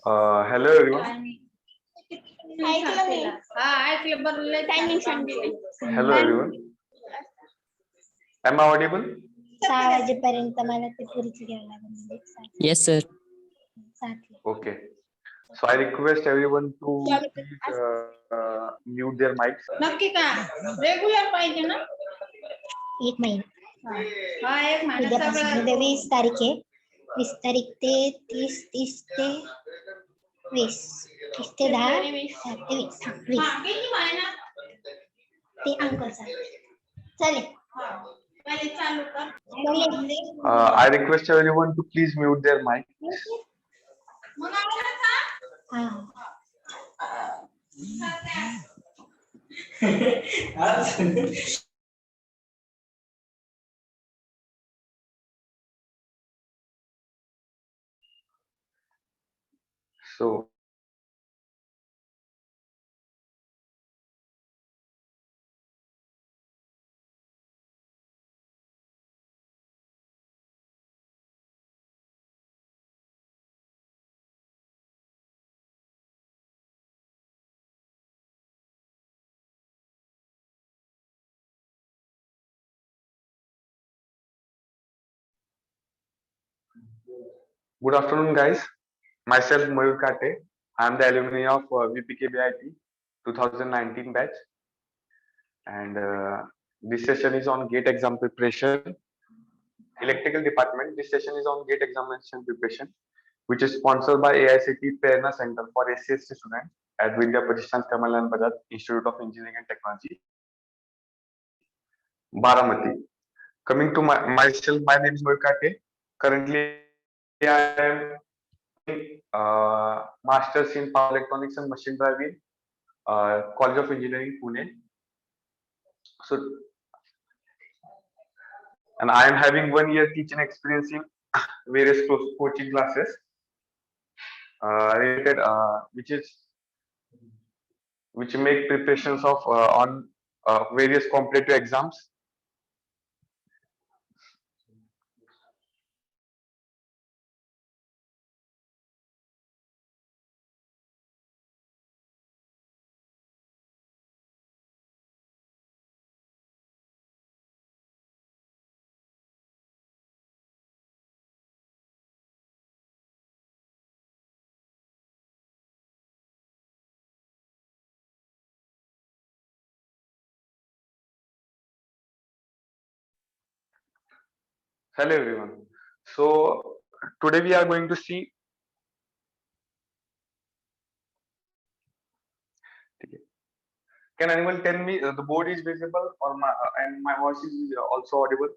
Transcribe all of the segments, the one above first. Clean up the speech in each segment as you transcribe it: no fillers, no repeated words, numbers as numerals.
Hello everyone. Hello everyone. Am I audible? 6 वाजेपर्यंत मला ते पुरीचं घ्यावं लागेल. Yes, sir. Okay. So I request everyone to please mute their mics. नक्की का रेग्युलर पाहिजे ना. 1 महिना. हा 1 महिना उद्यापासून उद्या 20 तारीख आहे. 20 तारीख ते 30 ते 20 30 ते 10 7 ते 20 किती महिना ते अंकलचा चालेल. पहिले चालू कर. I request everyone to please mute their mic. मग आवाज का हा So good afternoon, guys. Myself Mayur Kate. I am the alumni of VPKBIT 2019 batch, and this session is on GATE exam preparation. Electrical department. This session is on GATE examination preparation, which is sponsored by AICT Prerna Center for SC/ST students at Vidya Pratishthan Kamalan Bajaj Institute of Engineering and Technology, Baramati. Coming to myself, my name is Mayur Kate. Currently, I am Masters in Power Electronics and Machine Driving, College of Engineering, Pune. So, and I am having 1 year teaching experience in various coaching classes related, which make preparations of on various competitive exams. Hello everyone. So today we are going to see. Can anyone tell me the board is visible or and my voice is also audible?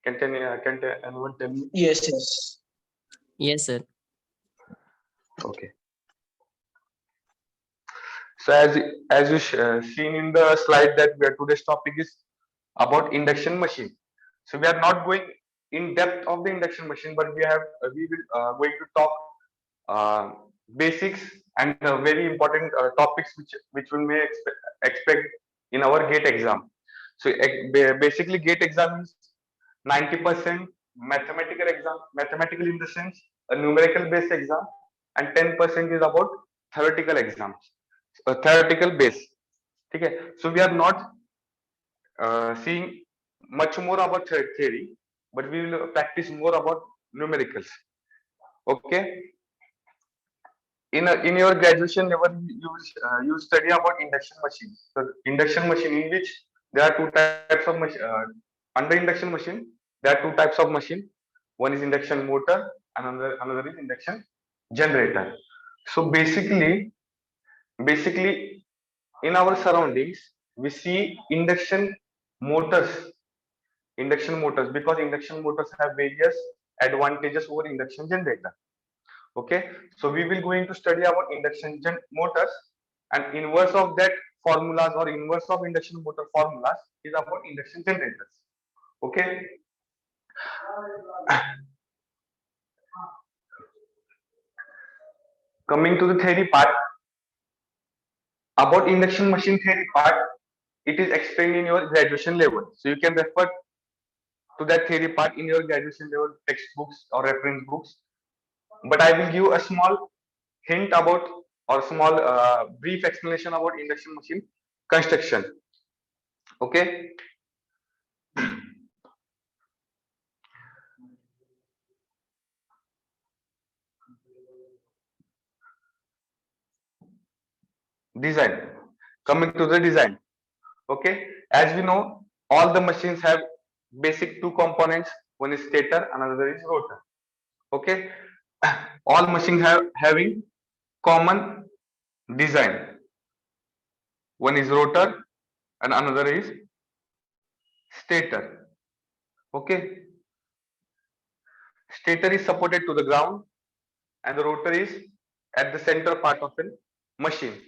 Can anyone tell me? Yes, yes. Yes, sir. Okay. So as you seen in the slide that today's topic is about induction machine. So we are not going in depth of the induction machine, but we will going to talk basics and very important topics which we may expect in our GATE exam. So basically GATE exam is 90% mathematical in the sense a numerical based exam, and 10% is about theoretical exams, theoretical base. Okay, so we are not seeing much more about theory, but we will practice more about numericals. Okay, in your graduation level you study about induction machine. So induction machine, in which there are two types of machine. Under induction machine there are two types of machine. One is induction motor and another is induction generator. So basically in our surroundings we see induction motors because induction motors have various advantages over induction generator. Okay, so we will going to study about induction motors, and inverse of that formulas or inverse of induction motor formulas is about induction generators. Okay. Coming to the theory part, about induction machine theory part, it is explained in your graduation level. So you can refer to that theory part in your graduation level textbooks or reference books. But I will give a small hint about or small brief explanation about induction machine construction. Okay. Design. Coming to the design. Okay. As we know, all the machines have basic two components. One is stator, another is rotor. Okay. All machines have having common design. One is rotor and another is stator. Okay. Stator is supported to the ground and the rotor is at the center part of a machine.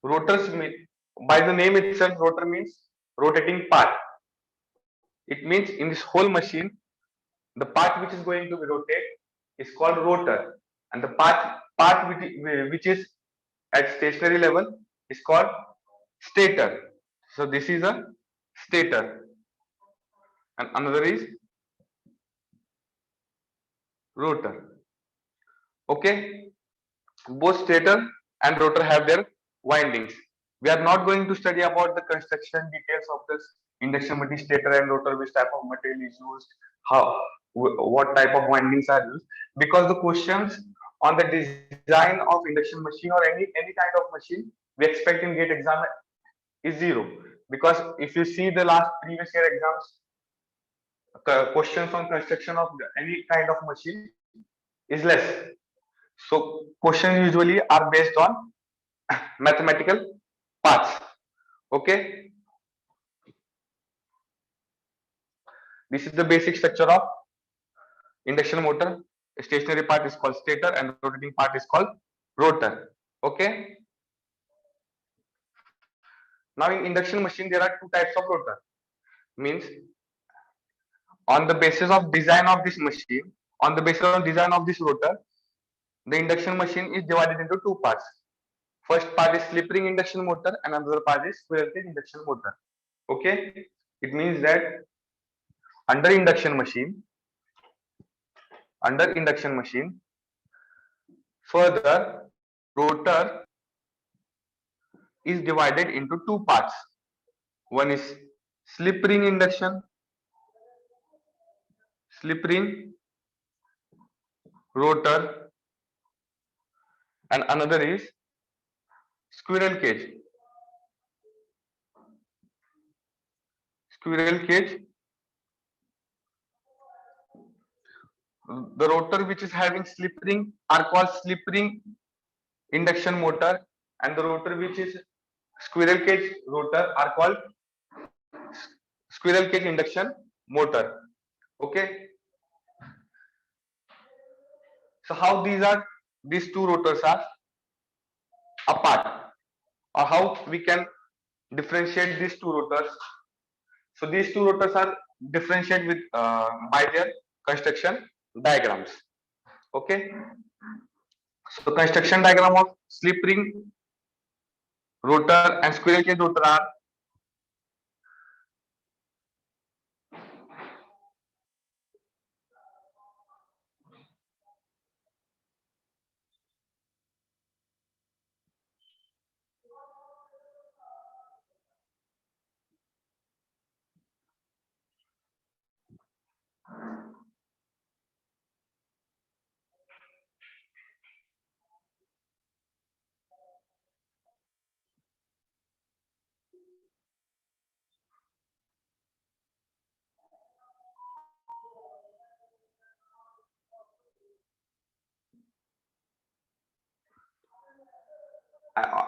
Rotors mean, by the name itself, rotor means rotating part. It means in this whole machine, the part which is going to be rotate is called rotor, and the part which is at stationary level is called stator. So this is a stator, and another is rotor. Okay, both stator and rotor have their windings. We are not going to study about the construction details of this induction machine, stator and rotor, which type of material is used, how what type of windings are used, because the questions on the design of induction machine or any kind of machine we expect in GATE exam is zero. Because if you see the last previous year exams, questions on construction of any kind of machine is less. So questions usually are based on mathematical parts. Okay, this is the basic structure of induction motor. Stationary part is called stator and rotating part is called rotor. Okay, now in induction machine there are two types of rotor. Means on the basis of design of this machine, on the basis of design of this rotor, the induction machine is divided into two parts. First part is slip ring induction motor and another part is squirrel cage induction motor. Okay, it means that under induction machine, further rotor is divided into two parts. One is slip ring induction, slip ring rotor, and another is squirrel cage. Squirrel cage. The rotor which is having slip ring are called slip ring induction motor, and the rotor which is squirrel cage rotor are called squirrel cage induction motor. Okay. So how these two rotors are apart, or how we can differentiate these two rotors? So these two rotors are differentiated with by their construction diagrams. Okay. So construction diagram of slip ring rotor and squirrel cage rotor are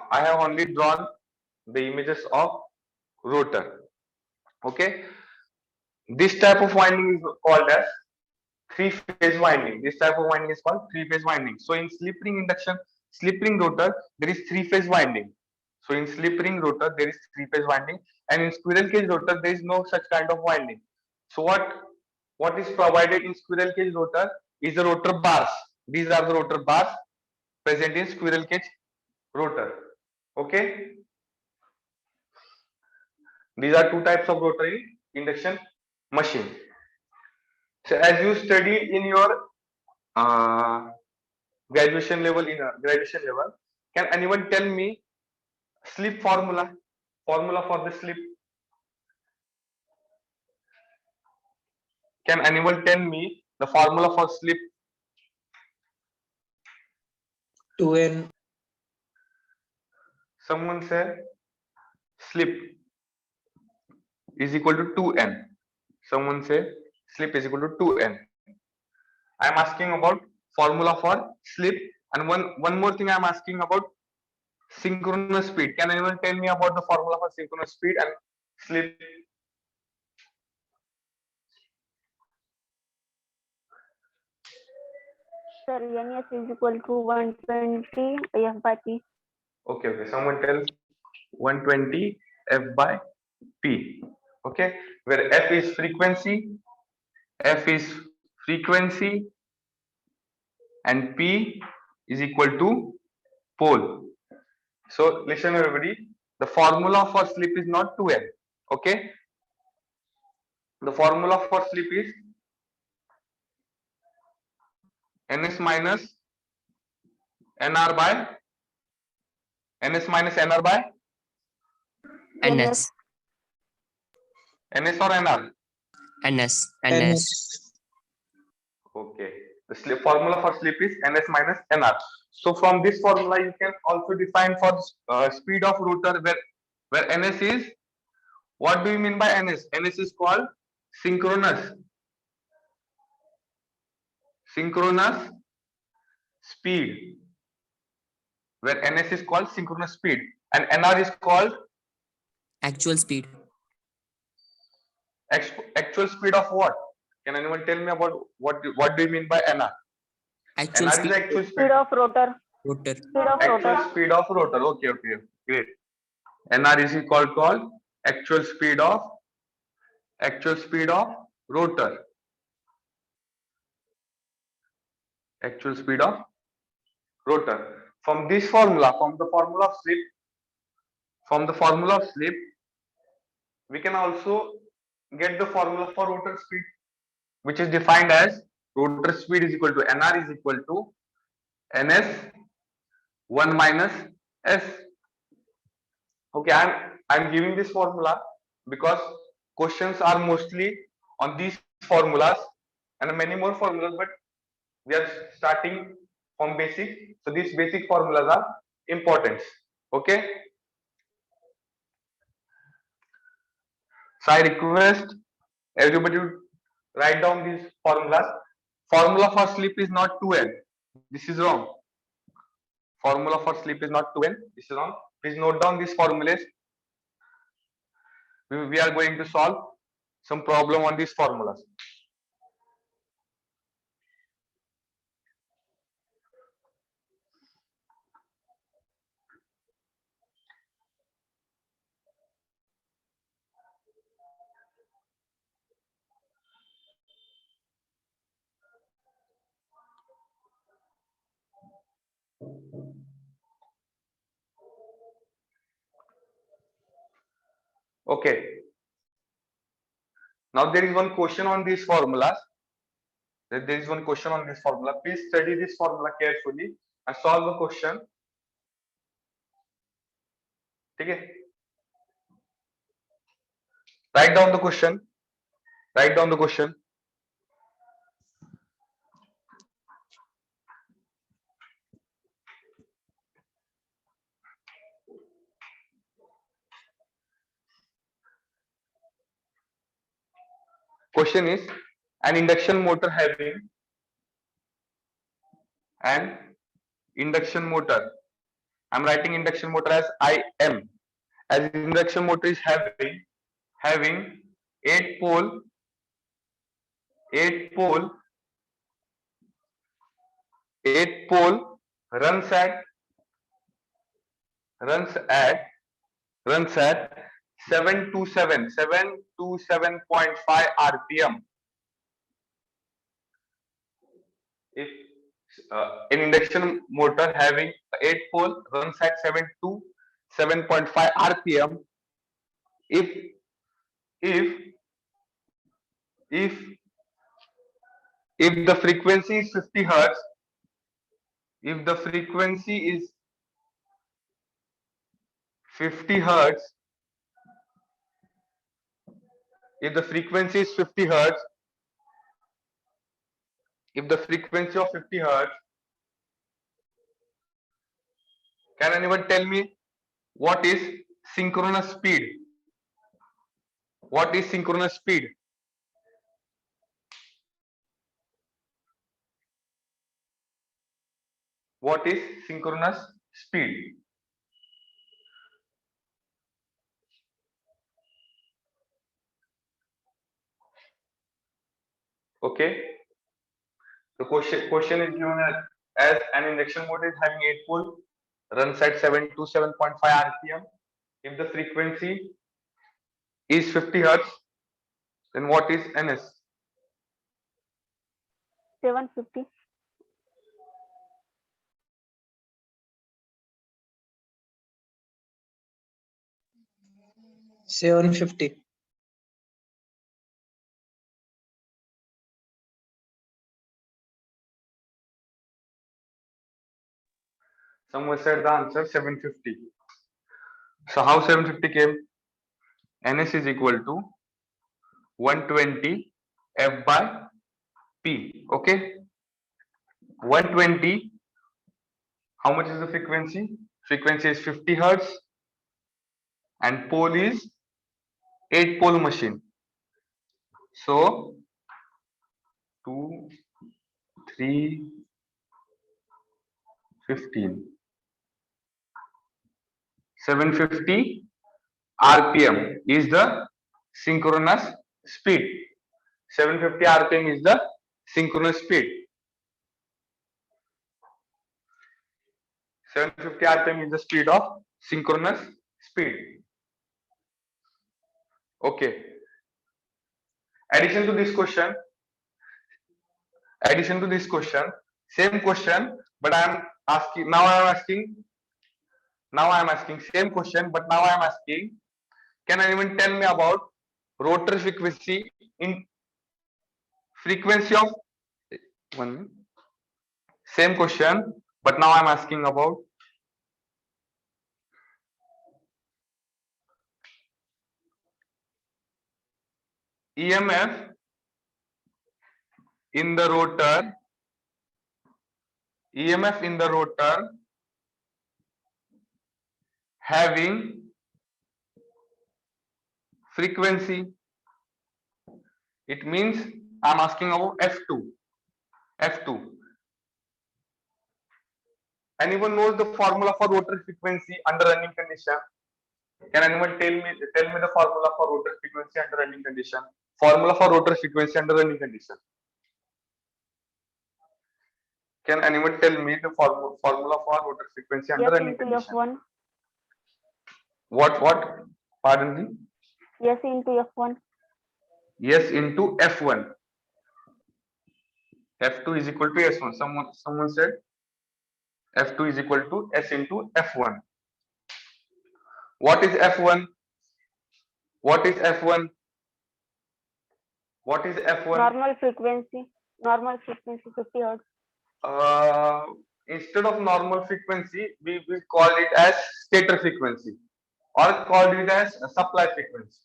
I have only drawn the images of rotor. Okay, this type of winding is called as three-phase winding. This type of winding is called three-phase winding. So in slip ring induction, slip ring rotor, there is three-phase winding. So in slip ring rotor, there is three-phase winding, and in squirrel cage rotor, there is no such kind of winding. So what is provided in squirrel cage rotor is the rotor bars. These are the rotor bars present in squirrel cage rotor. Okay, these are two types of rotor in induction machine. So as you studied in your graduation level, can anyone tell me slip formula for the slip? Can anyone tell me the formula for slip? 2n. Someone said slip is equal to 2n. Someone say slip is equal to 2n. I am asking about formula for slip, and one more thing I am asking about synchronous speed. Can anyone tell me about the formula for synchronous speed and slip? Sir, NS is equal to 120 F by P. Okay. Someone tell 120 F by P. Okay, where F is frequency, and P is equal to pole. So listen everybody, the formula for slip is not 2n. Okay, the formula for slip is ns minus nr by ns minus nr by NS. ns or nr. NS. Okay, the formula for slip is ns minus nr. So from this formula you can also define for speed of rotor, where ns is, what do you mean by ns? Ns is called synchronous speed, where ns is called synchronous speed, and nr is called Actual speed. actual speed of what? Can anyone tell me about what do you mean by nr? Actual nr speed. is actual Speed speed of rotor. Rotor. Speed of actual rotor. speed of rotor. Okay, great. nr is called actual speed of rotor. Actual speed of rotor. From this formula, from the formula of slip, we can also get the formula for rotor speed, which is defined as rotor speed is equal to nr is equal to ns 1 minus s. Okay, I'm giving this formula because questions are mostly on these formulas and many more formulas, but we are starting from basic, so these basic formulas are important. Okay, so I request everybody to write down these formulas. Formula for slip is not 2n. This is wrong. Formula for slip is not 2n. This is wrong. Please note down these formulas. We are going to solve some problem on these formulas. Okay. Now there is one question on these formulas. There is one question on this formula. Please study this formula carefully and solve the question. Okay. Write down the question. Question is, an induction motor having an induction motor. I'm writing induction motor as IM. As induction motor is having 8 pole runs at 727.5 rpm. If an induction motor having 8 pole runs at 7.5 rpm, if the frequency is 50 hertz, if the frequency is 50 hertz, if the frequency is 50 hertz, if the frequency of 50 hertz, can anyone tell me what is synchronous speed? What is synchronous speed? What is synchronous speed? Okay. The question is given as an induction motor is having 8 pole, runs at 7 to 7.5 RPM. If the frequency is 50 hertz, then what is NS? 750. $750. Someone said the answer 750. So how 750 came? NS is equal to 120 F by P. Okay. 120. How much is the frequency? Frequency is 50 hertz and pole is 8 pole machine. So 2, 3, 15. 750 RPM is the synchronous speed. 750 RPM is the synchronous speed. 750 RPM is the speed of synchronous speed. Okay. Addition to this question, same question, but I am asking same question, but now I am asking, can anyone tell me about rotor frequency in frequency of 1 minute. Same question, but now I am asking about EMF in the rotor, EMF in the rotor having frequency. It means I am asking about F2. F2. Anyone knows the formula for rotor frequency under running condition? Can anyone tell me the formula for rotor frequency under running condition? Formula for rotor frequency under running condition. Can anyone tell me the formula for rotor frequency under Yes running into condition? F1. What? Pardon me? Yes into F1. Yes into F1. F2 is equal to S1. Someone said F2 is equal to S into F1. What is F1? What is F1? What is F1? Normal frequency. Normal frequency 50 hertz. Instead of normal frequency, we will call it as stator frequency or call it as supply frequency.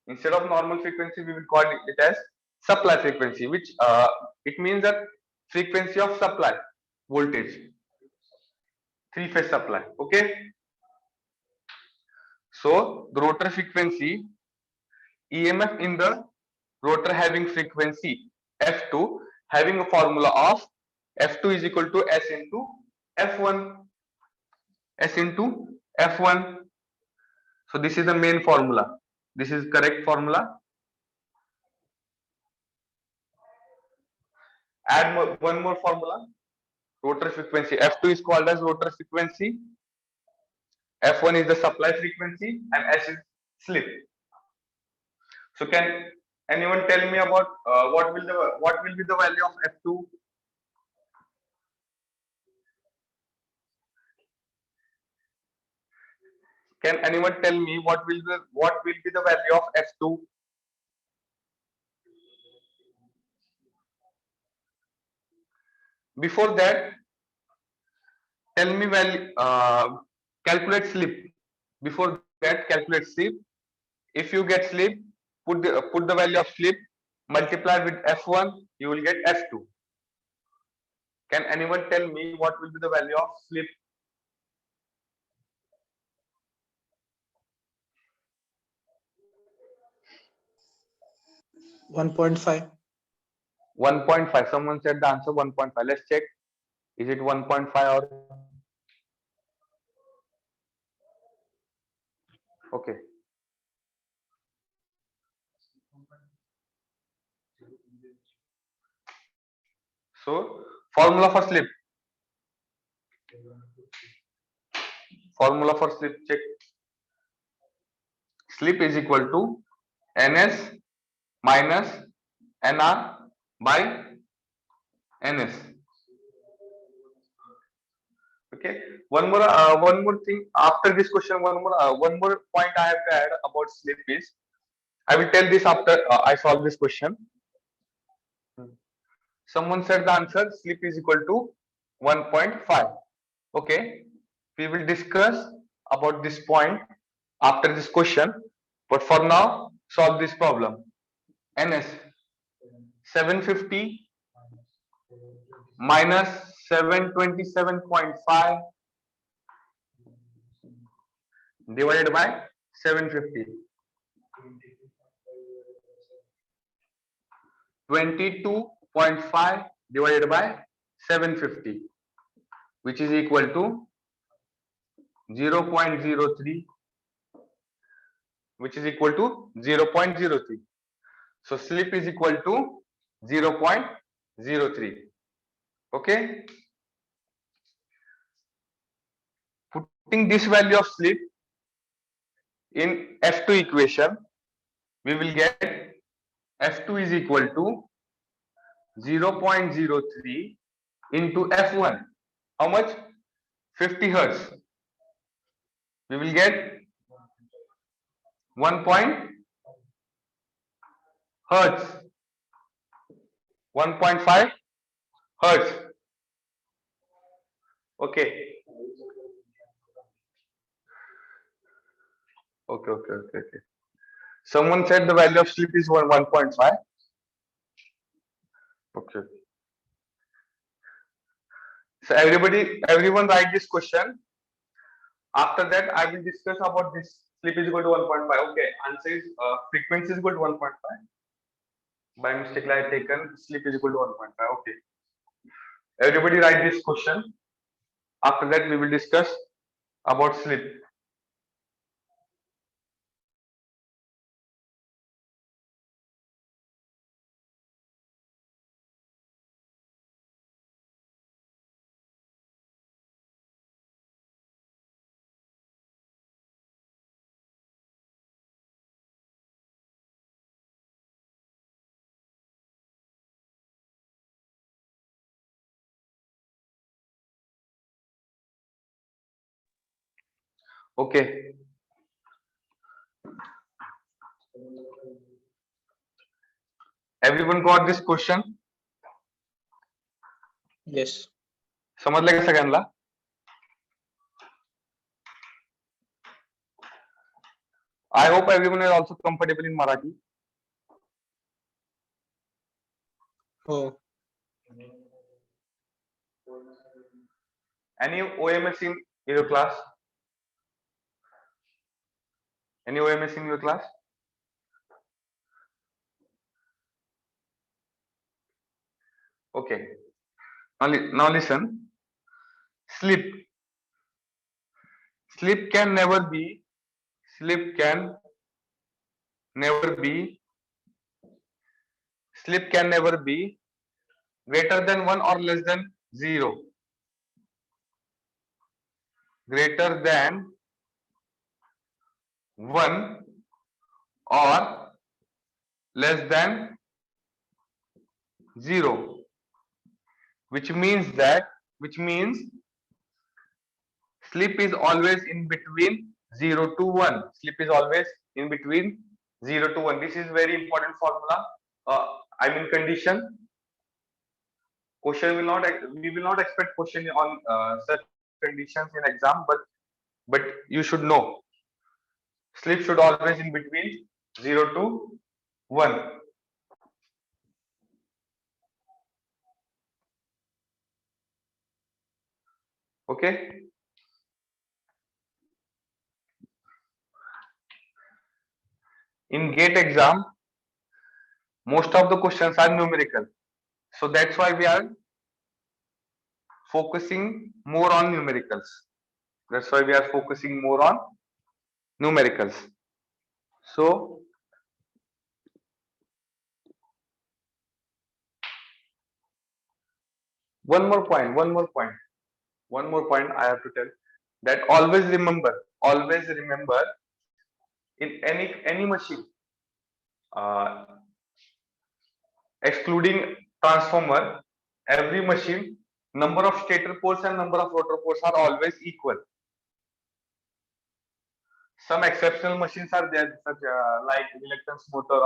Instead of normal frequency, we will call it as supply frequency, which it means that frequency of supply voltage, three-phase supply. Okay. So the rotor frequency, EMF in the rotor having frequency F2, having a formula of F2 is equal to S into F1. S into F1. So this is the main formula. This is correct formula. Add one more formula. Rotor frequency. F2 is called as rotor frequency. F1 is the supply frequency and S is slip. So can anyone tell me about what will be the value of F2? Can anyone tell me what will be the value of F2? Before that, tell me value, calculate slip. Before that, calculate slip. If you get slip, put the value of slip, multiply with F1, you will get F2. Can anyone tell me what will be the value of slip? 1.5. 1.5. Someone said the answer 1.5. Let's check. Is it 1.5 or okay? So formula for slip. Formula for slip, check. Slip is equal to ns minus nr by ns. Okay. One more thing after this question. One more point I have to add about slip is I will tell this after I solve this question. Someone said the answer slip is equal to 1.5. Okay. We will discuss about this point after this question. But for now, solve this problem. NS 750 minus 727.5 divided by 750. 22.5 divided by 750, which is equal to 0.03, which is equal to 0.03. So slip is equal to 0.03. Okay. Putting this value of slip in F2 equation, we will get F2 is equal to 0.03 into F1. How much? 50 hertz. We will get 1 hertz. 1.5 hertz. Okay. Okay. Someone said the value of slip is 1.5. Okay. So everyone write this question. After that, I will discuss about this slip is equal to 1.5. Okay. Answer is frequency is equal to 1.5. By mistake, I have taken slip is equal to 1.5. Okay. Everybody write this question. After that, we will discuss about slip. Okay. Everyone got this question? Yes. समजलं का सगळ्यांना? I hope everyone is also comfortable in Marathi. Oh. Any OMS in your class? Any OMS in your class? Okay. Now listen. Slip. Slip can never be. Slip can never be. Slip can never be greater than 1 or less than 0. Greater than 1 or less than 0, which means slip is always in between 0 to 1. Slip is always in between 0 to 1. This is very important formula. I mean condition. We will not expect question on such conditions in exam, but you should know. Slip should always in between 0 to 1. Okay. In GATE exam, most of the questions are numerical. So that's why we are focusing more on numericals. That's why we are focusing more on numericals. So one more point I have to tell, that always remember in any machine, uh, excluding transformer, every machine, number of stator poles and number of rotor poles are always equal. Some exceptional machines are there, such like reluctance motor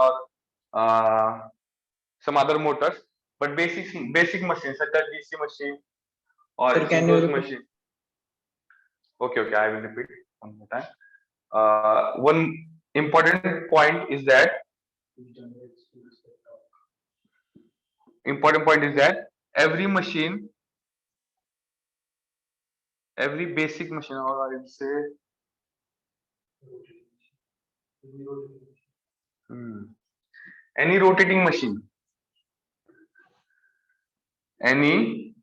or some other motors, but basic machines such as DC machine or Sir, can you synchronous repeat? machine. Okay, I will repeat one more time. One important point is that every machine, every basic machine, or I will say, any rotating machine, any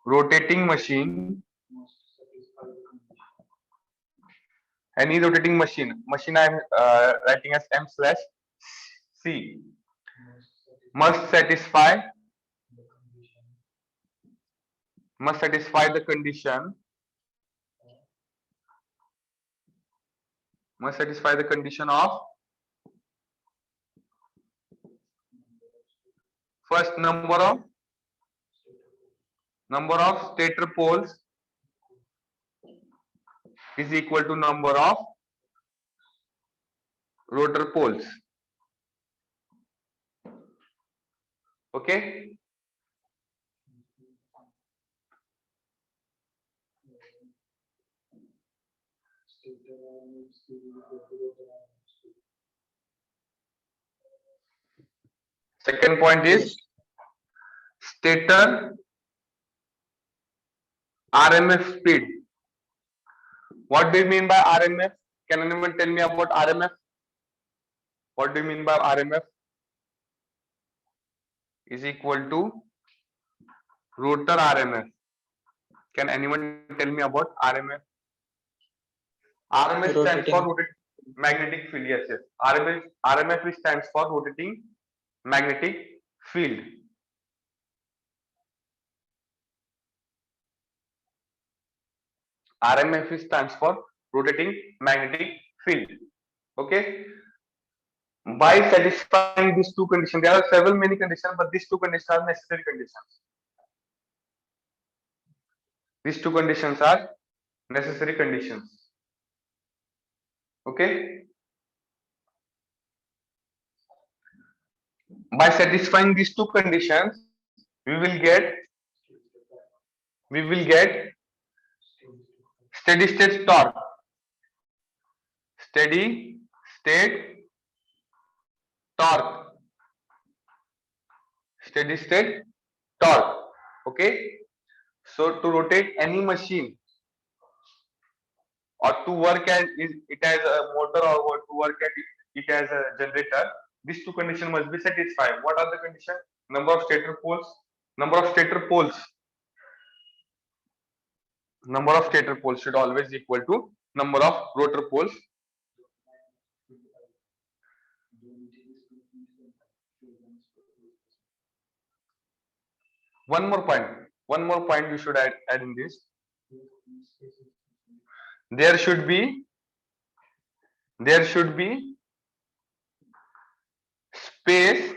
rotating machine, machine I am writing as M/C, must satisfy the condition, of first number of stator poles is equal to number of rotor poles. Okay. Second point is stator RMF speed. What do you mean by RMF? Can anyone tell me about RMF? What do you mean by RMF? Is equal to rotor RMF. Can anyone tell me about RMF? RMF stands for rotating magnetic field. Yes. RMF stands for rotating magnetic field. RMF stands for rotating magnetic field. Okay. By satisfying these two conditions, there are several many conditions, but these two conditions are necessary conditions. These two conditions are necessary conditions. Okay. By satisfying these two conditions, we will get steady state torque. Steady state torque. Steady state torque. Okay. So to rotate any machine, or to work as it as a motor, or to work at it as a generator, these two conditions must be satisfied. What are the conditions? Number of stator poles. Number of stator poles should always equal to number of rotor poles. One more point you should add in this. There should be space.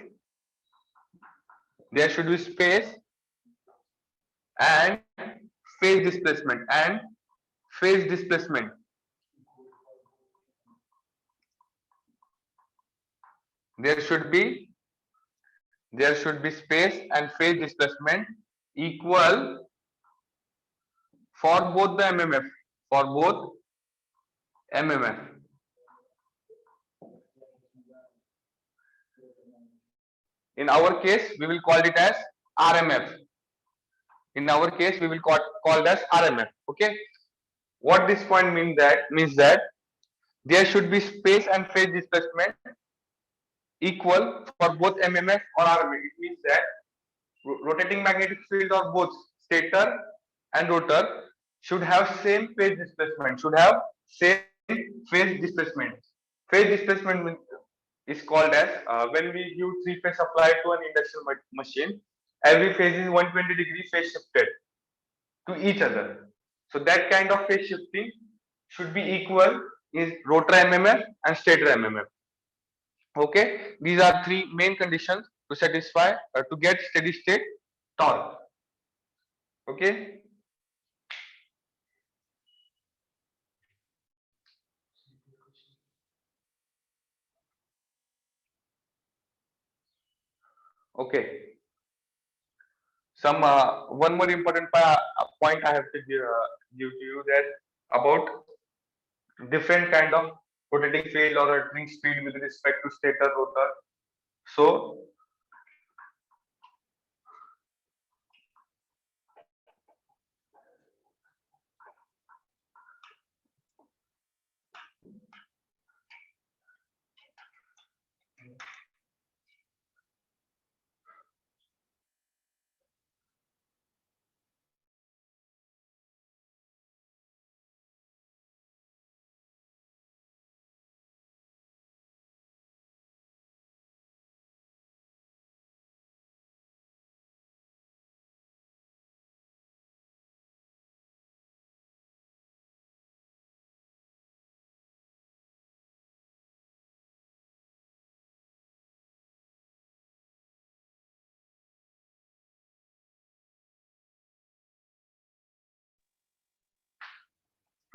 There should be space and phase displacement There should be space and phase displacement equal for both the MMF, for both MMF. In our case, we will call it as RMF. In our case, we will call it as RMF. Okay. What this point means that there should be space and phase displacement equal for both MMF or RMF. It means that rotating magnetic field of both stator and rotor should have same phase displacement. Should have same phase displacement. Phase displacement is called as when we give three-phase supply to an induction machine, every phase is 120-degree phase shifted to each other. So that kind of phase shifting should be equal in rotor MMF and stator MMF. Okay, these are three main conditions to satisfy to get steady state torque. Okay. Okay. Some one more important point I have to give to you that about different kind of rotating field or rotating speed with respect to stator rotor. So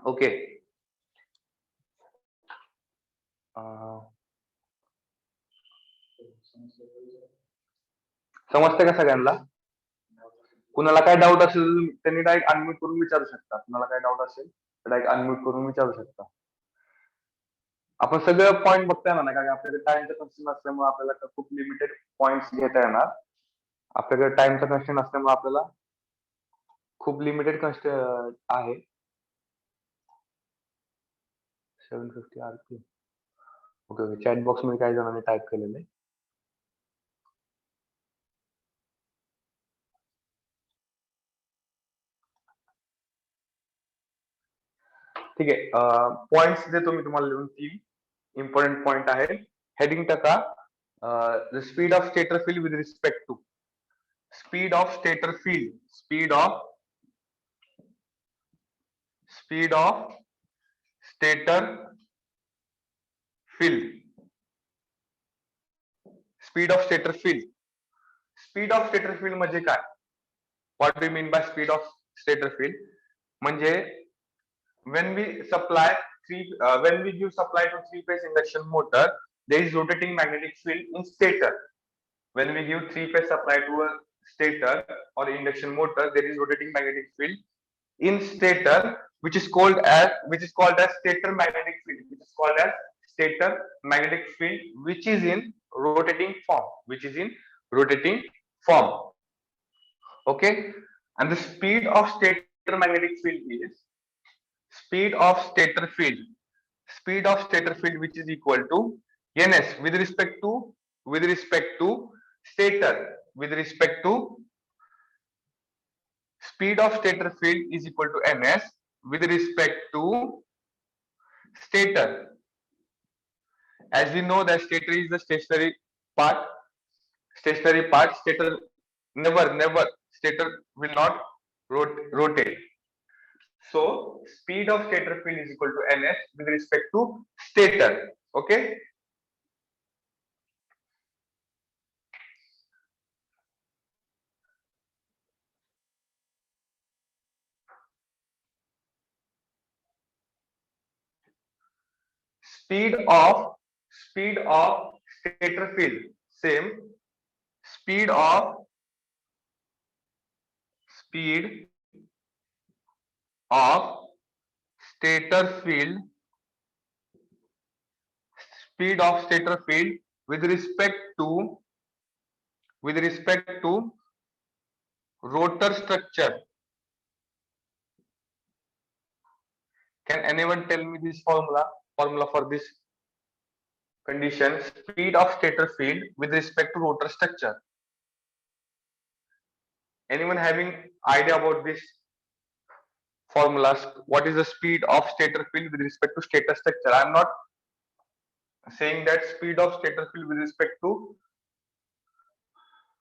okay. समजते का सगळ्यांना? कुणाला काय doubt असेल त्यांनी direct unmute करून विचारू शकता. कुणाला काय डाऊट असेल तर डायरेक्ट अनम्यूट करून विचारू शकता. आपण सगळं पॉइंट बघताय म्हणा, कारण आपल्याकडे टाइमचं कन्स्ट्रेंट असल्यामुळे आपल्याला खूप लिमिटेड पॉइंट्स घेता येणार. आपल्याकडे टाइमचं कन्स्ट्रेंट असल्यामुळे आपल्याला खूप लिमिटेड कन्स्ट्रेंट आहे. 750 RPM. Okay okay. Chat box मध्ये काही जणांनी टाईप केलेलं आहे. ठीक आहे. पॉइंट्स देतो मी तुम्हाला लिहून. 3 इम्पॉर्टंट पॉइंट आहे. हेडिंग टाका the speed of stator field with respect to speed of stator field speed of stator field speed of stator field. Speed of stator field म्हणजे काय? What do mean by speed of stator field? म्हणजे when we give supply to three-phase induction motor, there is rotating magnetic field in stator. When we give three-phase supply to a stator or induction motor, there is rotating magnetic field in stator, which is called as stator magnetic field. Which is called as stator magnetic field, which is in rotating form. Okay, and the speed of stator magnetic field is speed of stator field which is equal to ns with respect to stator speed of stator field is equal to ns with respect to stator. As we know that stator is the stationary part. Stator will not rotate. So speed of stator field is equal to ns with respect to stator. Okay. Speed of stator field, same. Speed of of stator field, speed of stator field with respect to rotor structure. Can anyone tell me this formula for this condition? Speed of stator field with respect to rotor structure. Anyone having idea about this formulas? What is the speed of stator field with respect to stator structure? I am not saying that speed of stator field with respect to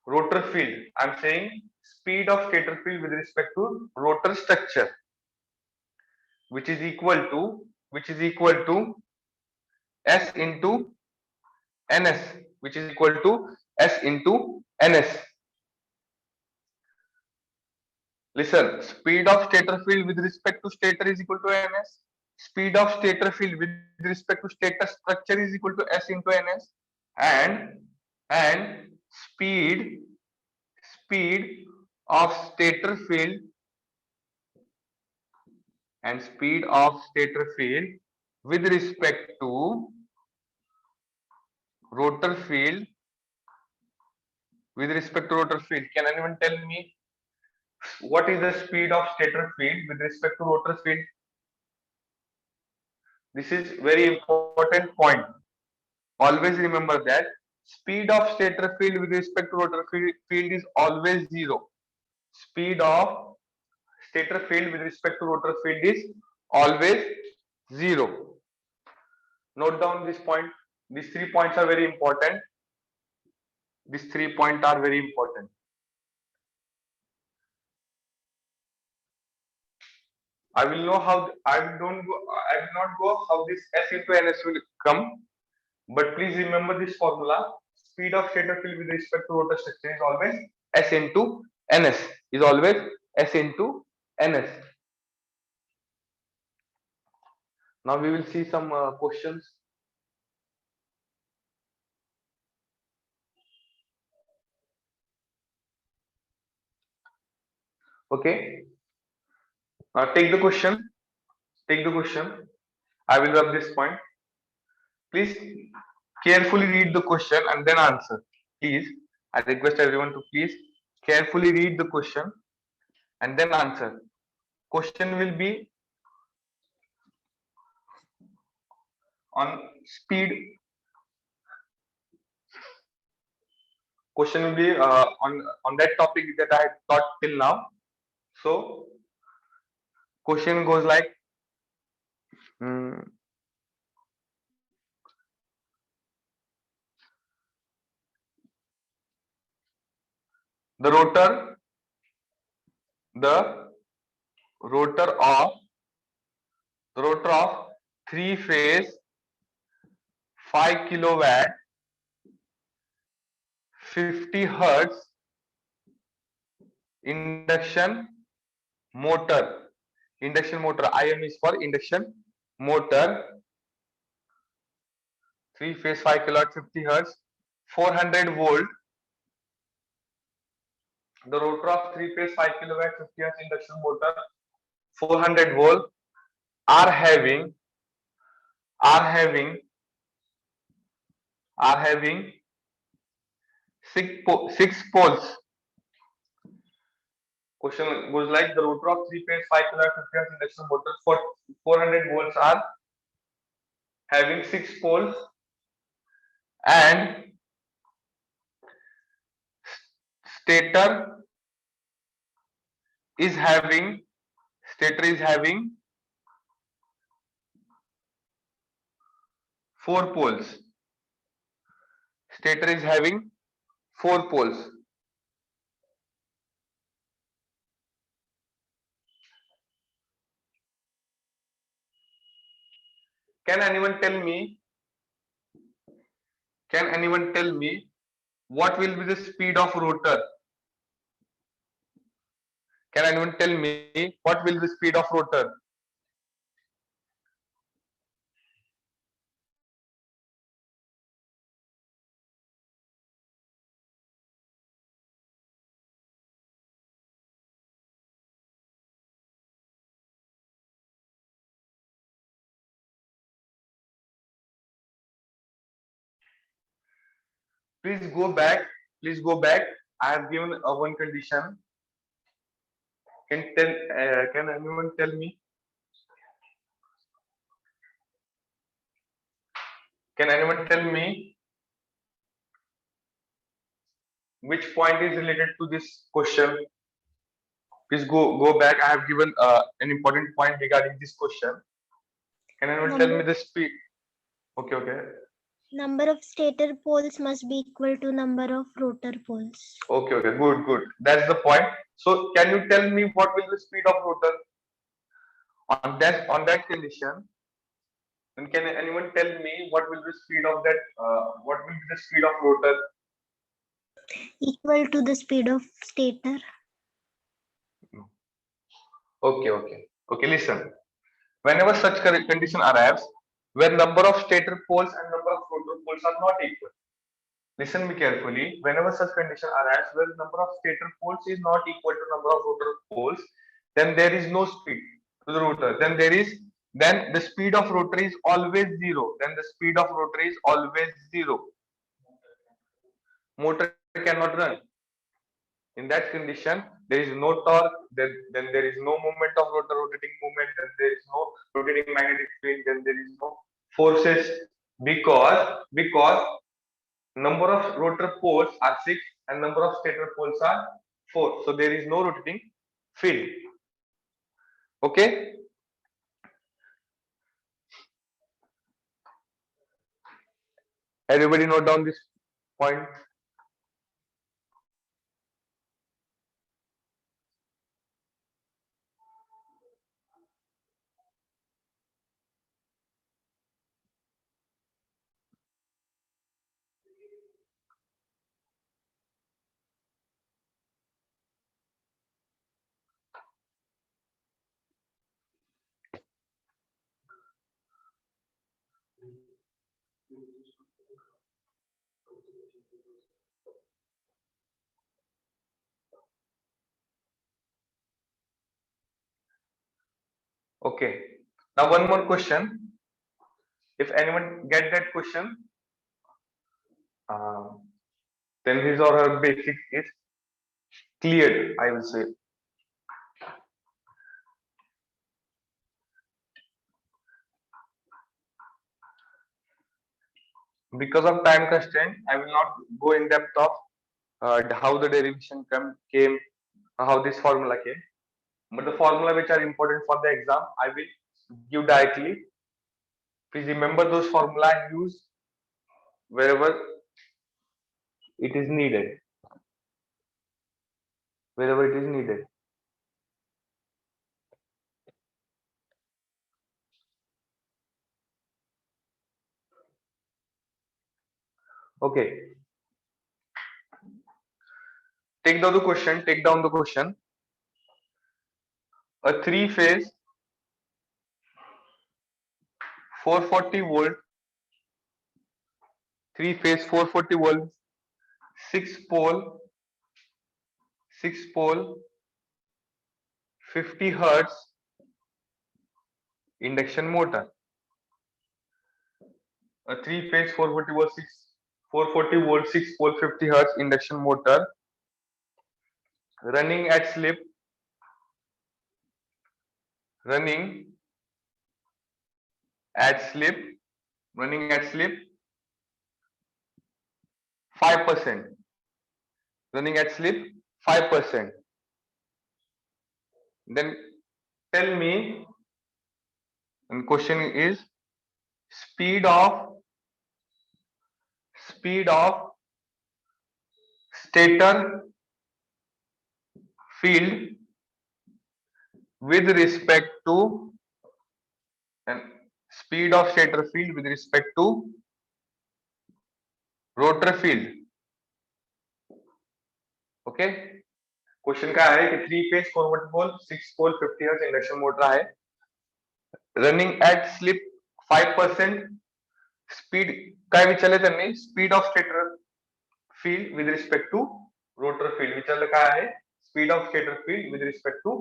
rotor field. I am saying speed of stator field with respect to rotor structure, which is equal to S into ns, which is equal to S into ns. Listen, speed of stator field with respect to stator is equal to ns. Speed of stator field with respect to stator structure is equal to S into ns. And speed of stator field with respect to rotor field Can anyone tell me what is the speed of stator field with respect to rotor field? This is very important point. Always remember that speed of stator field with respect to rotor field is always zero. Speed of stator field with respect to rotor field is always zero. Note down this point. These 3 points are very important. I will not go how this S into ns will come, but please remember this formula. Speed of stator field with respect to rotor structure is always S into ns. Now we will see some questions. Okay. Take the question. I will rub this point. Please carefully read the question and then answer. Please, I request everyone to please carefully read the question and then answer. Question will be on speed. Question will be on that topic that I taught till now. So, question goes like, the rotor of 3-phase 5 kilowatt 50 hertz induction motor. IM is for induction motor. 3-phase 5 kilowatt 50 hertz 400 volt. The rotor of 3-phase 5 kilowatt 50 hertz induction motor 400 volt are having 6 poles. Question goes like, the rotor of 3-phase 5 kilowatt 50 hertz induction motor for 400 volts are having 6 poles, and stator is having 4 poles. Stator is having 4 poles. Can anyone tell me what will be the speed of rotor? Can anyone tell me what will be the speed of rotor? Please go back. Please go back. I have given one condition. Can anyone tell me? Can anyone tell me which point is related to this question? Please go back. I have given an important point regarding this question. Can anyone tell me the speed? Okay. Number of stator poles must be equal to number of rotor poles. Okay. Good. That's the point. So can you tell me what will the speed of rotor on that condition? And can anyone tell me what will the speed of that? What will be the speed of rotor? Equal to the speed of stator. Okay. Listen. Whenever such condition arrives, where number of stator poles and number of rotor poles are not equal. Listen me carefully. Whenever such condition arrives, where number of stator poles is not equal to number of rotor poles, then there is no speed to the rotor. Then the speed of rotor is always zero. Motor cannot run. In that condition, there is no torque, then there is no moment of rotor rotating movement, then there is no rotating magnetic field, then there is no forces because number of rotor poles are 6 and number of stator poles are 4. So there is no rotating field. Okay. Everybody note down this point. Okay. Now one more question. If anyone get that question, then his or her basic is cleared, I will say. Because of time constraint, I will not go in depth of how the derivation came, how this formula came. But the formula which are important for the exam, I will give directly. Please remember those formula and use wherever it is needed. Wherever it is needed. Okay. Take down the question. A three-phase 440 volt, 440 volt, 6 pole, 50 hertz induction motor. A three-phase 440 volt, 6 pole, 50 hertz induction motor running at slip 5%. Running at slip 5%. Then tell me, and question is speed of stator field with respect to rotor field. Okay. Question काय आहे की 3 phase forward pole 6 pole 50 hertz induction motor आहे. Running at slip 5%. Speed काय विचारले त्यांनी, speed of stator field with respect to rotor field विचारलं काय आहे, speed of stator field with respect to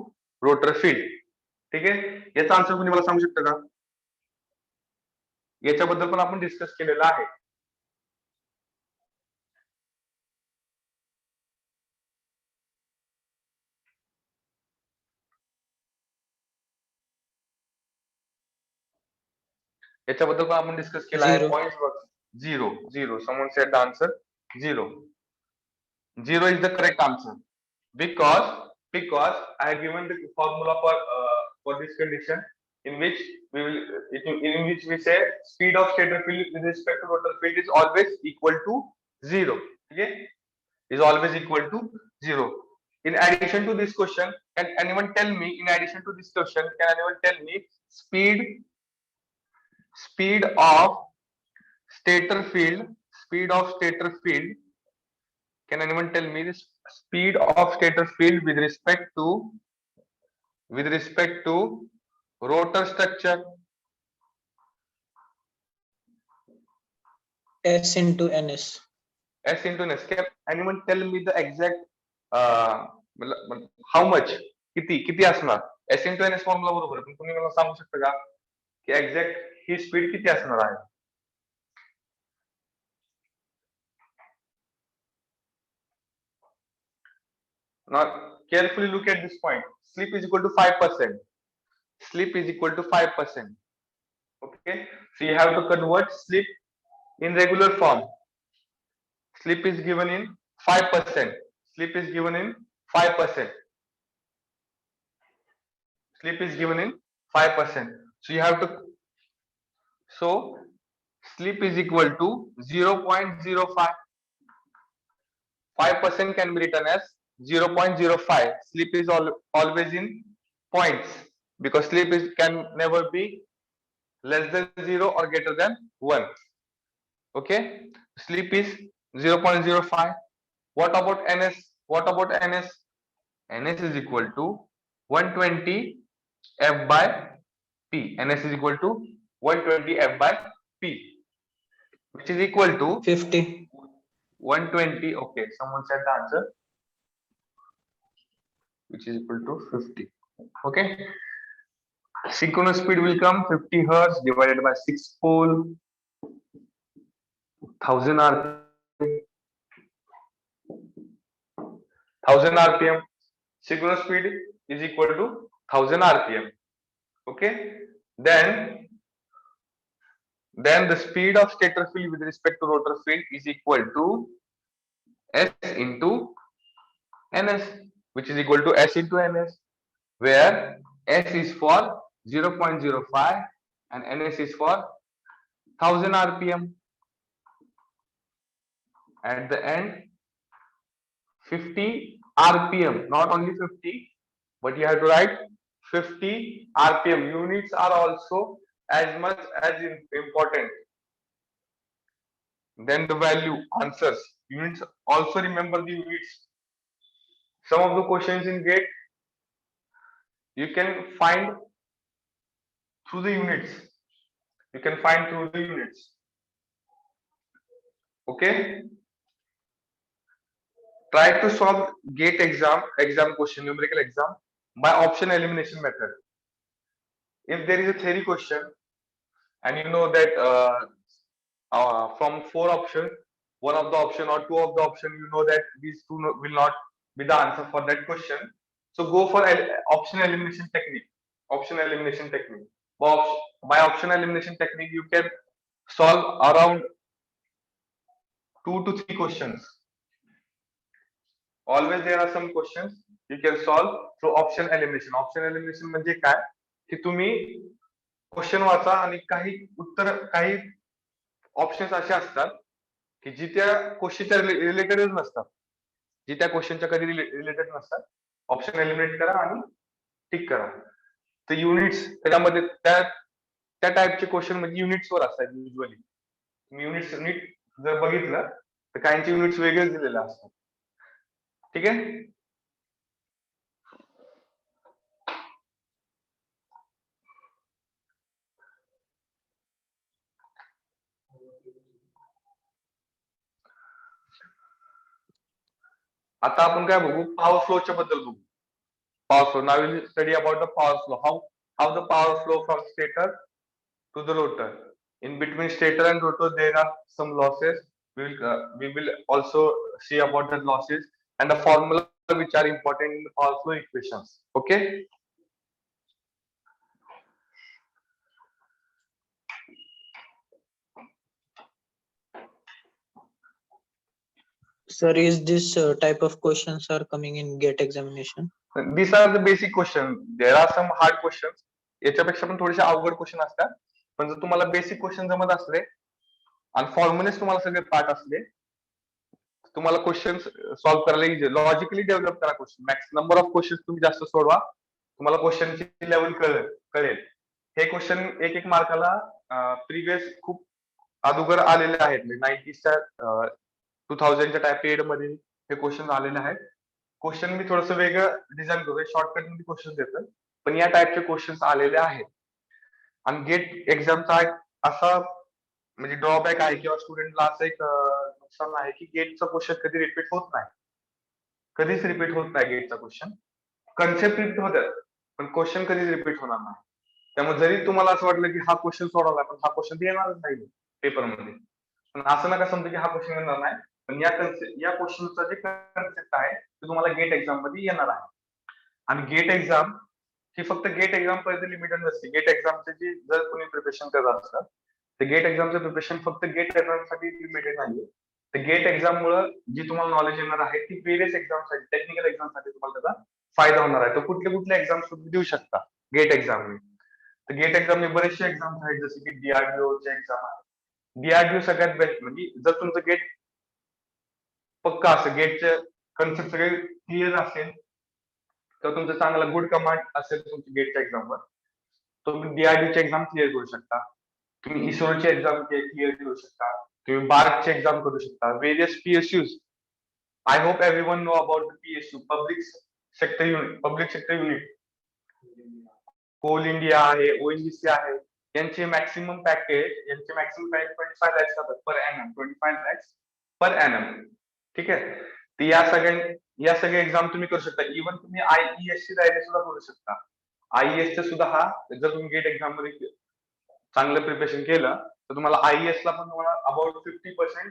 rotor field. ठीक आहे. याचा आन्सर कोणी मला सांगू शकतं का? याच्याबद्दल पण आपण डिस्कस केलेलं आहे. याच्याबद्दल पण आपण डिस्कस केला आहे. Zero. Point 0. Someone said the answer 0. 0 is the correct answer because I have given the formula for this condition in which we say speed of stator field with respect to rotor field is always equal to 0. Okay, is always equal to 0. In addition to this question, can anyone tell me? In addition to this question, can anyone tell me speed of stator field? Speed of stator field. Can anyone tell me the speed of stator field with respect to rotor structure? S into NS. S into ns. Can anyone tell me the exact how much? किती असणार? S into ns formula बरोबर आहे, पण तुम्ही मला सांगू शकता का की एक्झॅक्ट ही स्पीड किती असणार आहे? Now carefully look at this point. Slip is equal to 5%. Slip is equal to 5%. Okay, so you have to convert slip in regular form. Slip is given in 5%. Slip is given in 5%. Slip is given in 5%. So you have to, so slip is equal to 0.05. 5% can be written as 0.05. Slip is always in points because slip can never be less than 0 or greater than 1. Okay, slip is 0.05. What about ns? What about ns? Ns is equal to 120 f by p. Ns is equal to 120 f by p, which is equal to 50. 120. Okay, someone said the answer, which is equal to 50. Okay, synchronous speed will come 50 hertz divided by 6 pole, 1000 rpm. Synchronous speed is equal to 1000 rpm. Okay, then the speed of stator field with respect to rotor field is equal to s into ns, which is equal to s into ns, where s is for 0.05 and ns is for 1000 rpm. At the end, 50 rpm, not only 50, but you have to write 50 rpm. Units are also as much as important than the value answers. Units, also remember the units. Some of the questions in GATE you can find through the units. You can find through the units. Okay, try to solve GATE exam question, numerical exam, by option elimination method. If there is a theory question and you know that from 4 options, one of the option or 2 of the option, you know that these 2 will not be the answer for that question, so go for option elimination technique. Option elimination technique. By option elimination technique, you can solve around 2 to 3 questions. Always there are some questions you can solve through option elimination. Option elimination म्हणजे काय की तुम्ही question वाचा आणि काही उत्तर, काही options असे असतात की जी त्या क्वेश्चनच्या रिलेटेडच नसतात, जी त्या क्वेश्चनच्या कधी रिलेटेड नसतात. ऑप्शन एलिमिनेट करा आणि टिक करा. तर युनिट्स त्याच्यामध्ये त्या टाइपचे क्वेश्चन म्हणजे युनिट्स वर असतात युजली. तुम्ही युनिट्स नीट जर बघितलं तर काहींचे युनिट्स वेगळेच दिलेले असतात. ठीक आहे. आता आपण काय बघू, पॉवर फ्लोच्या बद्दल बघू. Power flow. Now we will study about the power flow. How the power flow from stator to the rotor. In between stator and rotor, there are some losses. We will also see about the losses and the formula which are important in the power flow equations. Okay. Sir, is this type of questions are coming in GATE examination? These are the basic questions. There are some hard questions. याच्यापेक्षा पण थोडेसे अवघड question असतात. पण जर तुम्हाला basic question जमत असले आणि फॉर्म्युलेस तुम्हाला सगळे पाठ असले, तुम्हाला क्वेश्चन सॉल्व्ह करायला इझी. लॉजिकली डेव्हलप करा question. Max number of question तुम्ही जास्त सोडवा, तुम्हाला क्वेश्चनची लेवल कळेल. हे क्वेश्चन एक मार्काला प्रिव्हियस खूप अगोदर आलेले आहेत. 90च्या 2000च्या टाइप पिरियड मध्ये हे क्वेश्चन आलेले आहेत. क्वेश्चन मी थोडस वेगळं डिझाईन करूया, शॉर्टकट मध्ये क्वेश्चन देतोय, पण या टाइपचे क्वेश्चन आलेले आहेत. आणि गेट एक्झामचा असा म्हणजे ड्रॉबॅक आहे किंवा स्टुडंटला असं एक नुकसान आहे की गेटचा क्वेश्चन कधी रिपीट होत नाही. कधीच रिपीट होत नाही गेटचा क्वेश्चन. कन्सेप्ट रिपीट होतात, पण क्वेश्चन कधीच रिपीट होणार नाही. त्यामुळे जरी तुम्हाला असं वाटलं की हा क्वेश्चन सोडवला, पण हा क्वेश्चन येणारच नाही पेपरमध्ये, पण असं नका समजा की हा क्वेश्चन येणार नाही. पण या क्वेश्चनचा जे कन्सेप्ट आहे ते तुम्हाला गेट एक्झाम मध्ये येणार आहे. आणि गेट एक्झाम ही फक्त गेट एक्झाम पर्यंत लिमिटेड नसते. गेट एक्झामचे जी जर कोणी प्रिपरेशन करत असतात, तर गेट एक्झामचं प्रिपरेशन फक्त गेट एक्झामसाठी लिमिटेड नाहीये. तर गेट एक्झाम मुळे जी तुम्हाला नॉलेज येणार आहे ती वेरियस एक्झामसाठी, टेक्निकल एक्झामसाठी तुम्हाला त्याचा फायदा होणार आहे. तर कुठले एक्झाम्स तुम्ही देऊ शकता गेट एक्झामने. तर गेट एक्झामने बरेचसे एक्झाम्स आहेत, जसे की DRDOचे एक्झाम आहे. DRDO सगळ्यात बेस्ट. म्हणजे जर तुमचं गेट पक्का असेल, गेटचे कन्सेप्ट सगळे क्लिअर असेल, तर तुमचं चांगला गुड कमांड असेल तुमची गेटच्या एक्झामवर, तुम्ही DRDOची एक्झाम क्लिअर करू शकता. तुम्ही इस्रोची एक्झाम क्लिअर करू शकता. तुम्ही बार्कची एक्झाम करू शकता. Various PSUs. I hope everyone know about the PSU, public sector unit. Coal India आहे, ONGC आहे. यांचे मॅक्सिमम पॅकेज, यांचे मॅक्सिमम पॅकेज 25 lakhs जातात per annum. 25 lakhs per annum. ठीक आहे. तर या सगळ्या एक्झाम तुम्ही करू शकता. इव्हन तुम्ही IES ची तयारी सुद्धा करू शकता. IES चे सुद्धा जर तुम्ही गेट एक्झाम मध्ये चांगलं प्रिपरेशन केलं, तर तुम्हाला IES ला पण तुम्हाला अबाउट 50%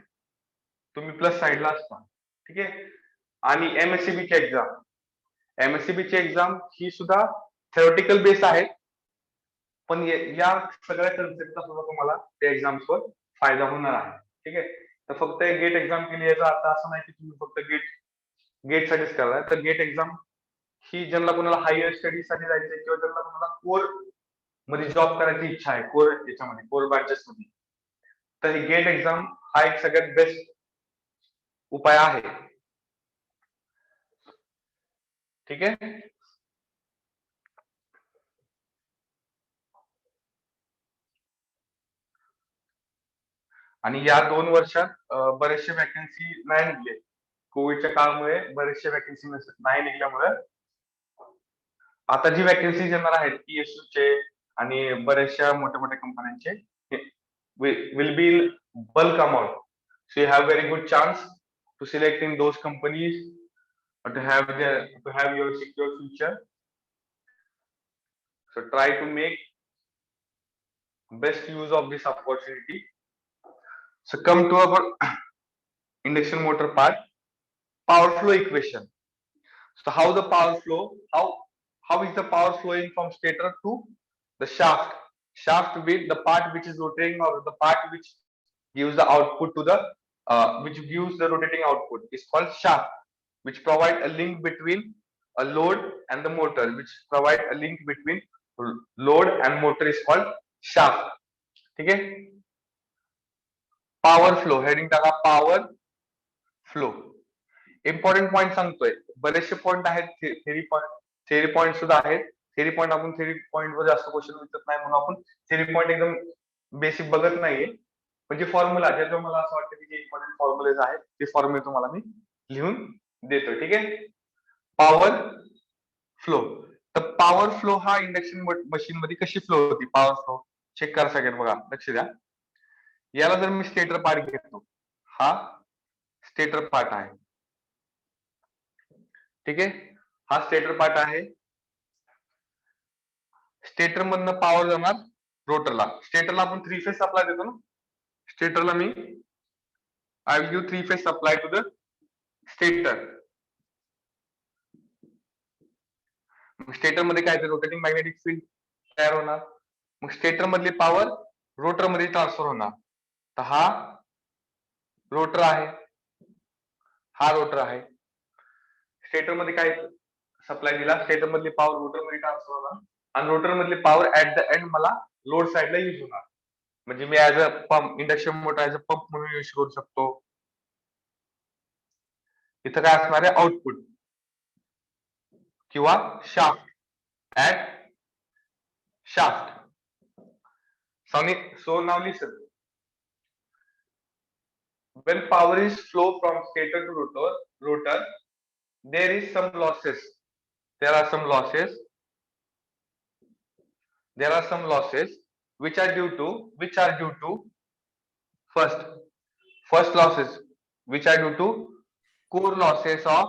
तुम्ही प्लस साईडला असता. ठीक आहे. आणि MSCB ची एक्झाम ही सुद्धा थेरोटिकल बेस आहे, पण या सगळ्या कन्सेप्टचा सुद्धा तुम्हाला त्या एक्झाम्सवर फायदा होणार आहे. ठीक आहे. तर फक्त गेट एक्झाम केली याचा अर्थ असं नाही की तुम्ही फक्त गेट साठीच करताय. तर गेट एक्झाम ही ज्यांना कोणाला हायर स्टडीज साठी जायचंय किंवा ज्यांना कोणाला कोर मध्ये जॉब करायची इच्छा आहे, कोर ब्रांचेस मध्ये, तर ही गेट एक्झाम हा एक सगळ्यात बेस्ट उपाय आहे. ठीक आहे. आणि या 2 वर्षात बरेचसे वॅकन्सी नाही निघले. कोविडच्या काळामुळे बरेचसे वॅकन्सी नाही निघल्यामुळे आता जी वॅकन्सी येणार आहेत PSU चे आणि बऱ्याचशा मोठ्या कंपन्यांचे will be in bulk amount. So you have very good chance to select in those companies to have your secure future. So try to make best use of this opportunity. So come to our induction motor part, power flow equation. So how is the power flowing from stator to the shaft? Shaft with the part which is rotating, or the part which gives the output to the which gives the rotating output is called shaft, which provide a link between a load and the motor, which provide a link between load and motor is called shaft. ठीक है. Power flow heading टाका, power flow. Important point सांगतोय. बरेचसे point आहेत, theory point सुद्धा आहेत. Theory point आपण theory point वर जास्त क्वेश्चन विचारत नाही, म्हणून आपण थेरी पॉइंट एकदम बेसिक बघत नाहीये. म्हणजे फॉर्म्युला ज्याच्यावर मला असं वाटतं की जे इम्पॉर्टंट फॉर्म्युलेज आहेत ते फॉर्म्युले तुम्हाला मी लिहून देतो. ठीक आहे. Power flow. तर पॉवर फ्लो हा इंडक्शन मशीन मध्ये कशी फ्लो होती, पॉवर फ्लो चेक करा सगळ्यांनी. बघा, लक्ष द्या. याला जर मी स्टेटर पार्ट घेतो, हा स्टेटर पार्ट आहे. ठीक आहे. हा स्टेटर पार्ट आहे. स्टेटर मधनं पॉवर जाणार रोटरला. स्टेटरला आपण 3 फेज सप्लाय देतो ना. स्टेटरला मी I will give 3 phase supply to the stator. Stator मध्ये काय, रोटेटिंग मॅग्नेटिक फील्ड तयार होणार. मग स्टेटर मधली पॉवर रोटर मध्ये ट्रान्सफर होणार. तर हा रोटर आहे. हा रोटर आहे. स्टेटर मध्ये काय सप्लाय दिला, स्टेटर मधली पॉवर रोटर मध्ये ट्रान्सफर होणार आणि रोटर मधली पॉवर ऍट द एंड मला लोड साइडला युज होणार. म्हणजे मी as a pump, induction motor as a pump म्हणून युज करू शकतो. इथं काय असणार आहे, आउटपुट किंवा shaft at shaft. So now listen. When power is flow from stator to rotor, there is some losses. There are some losses. There are some losses which are due to first losses which are due to core losses of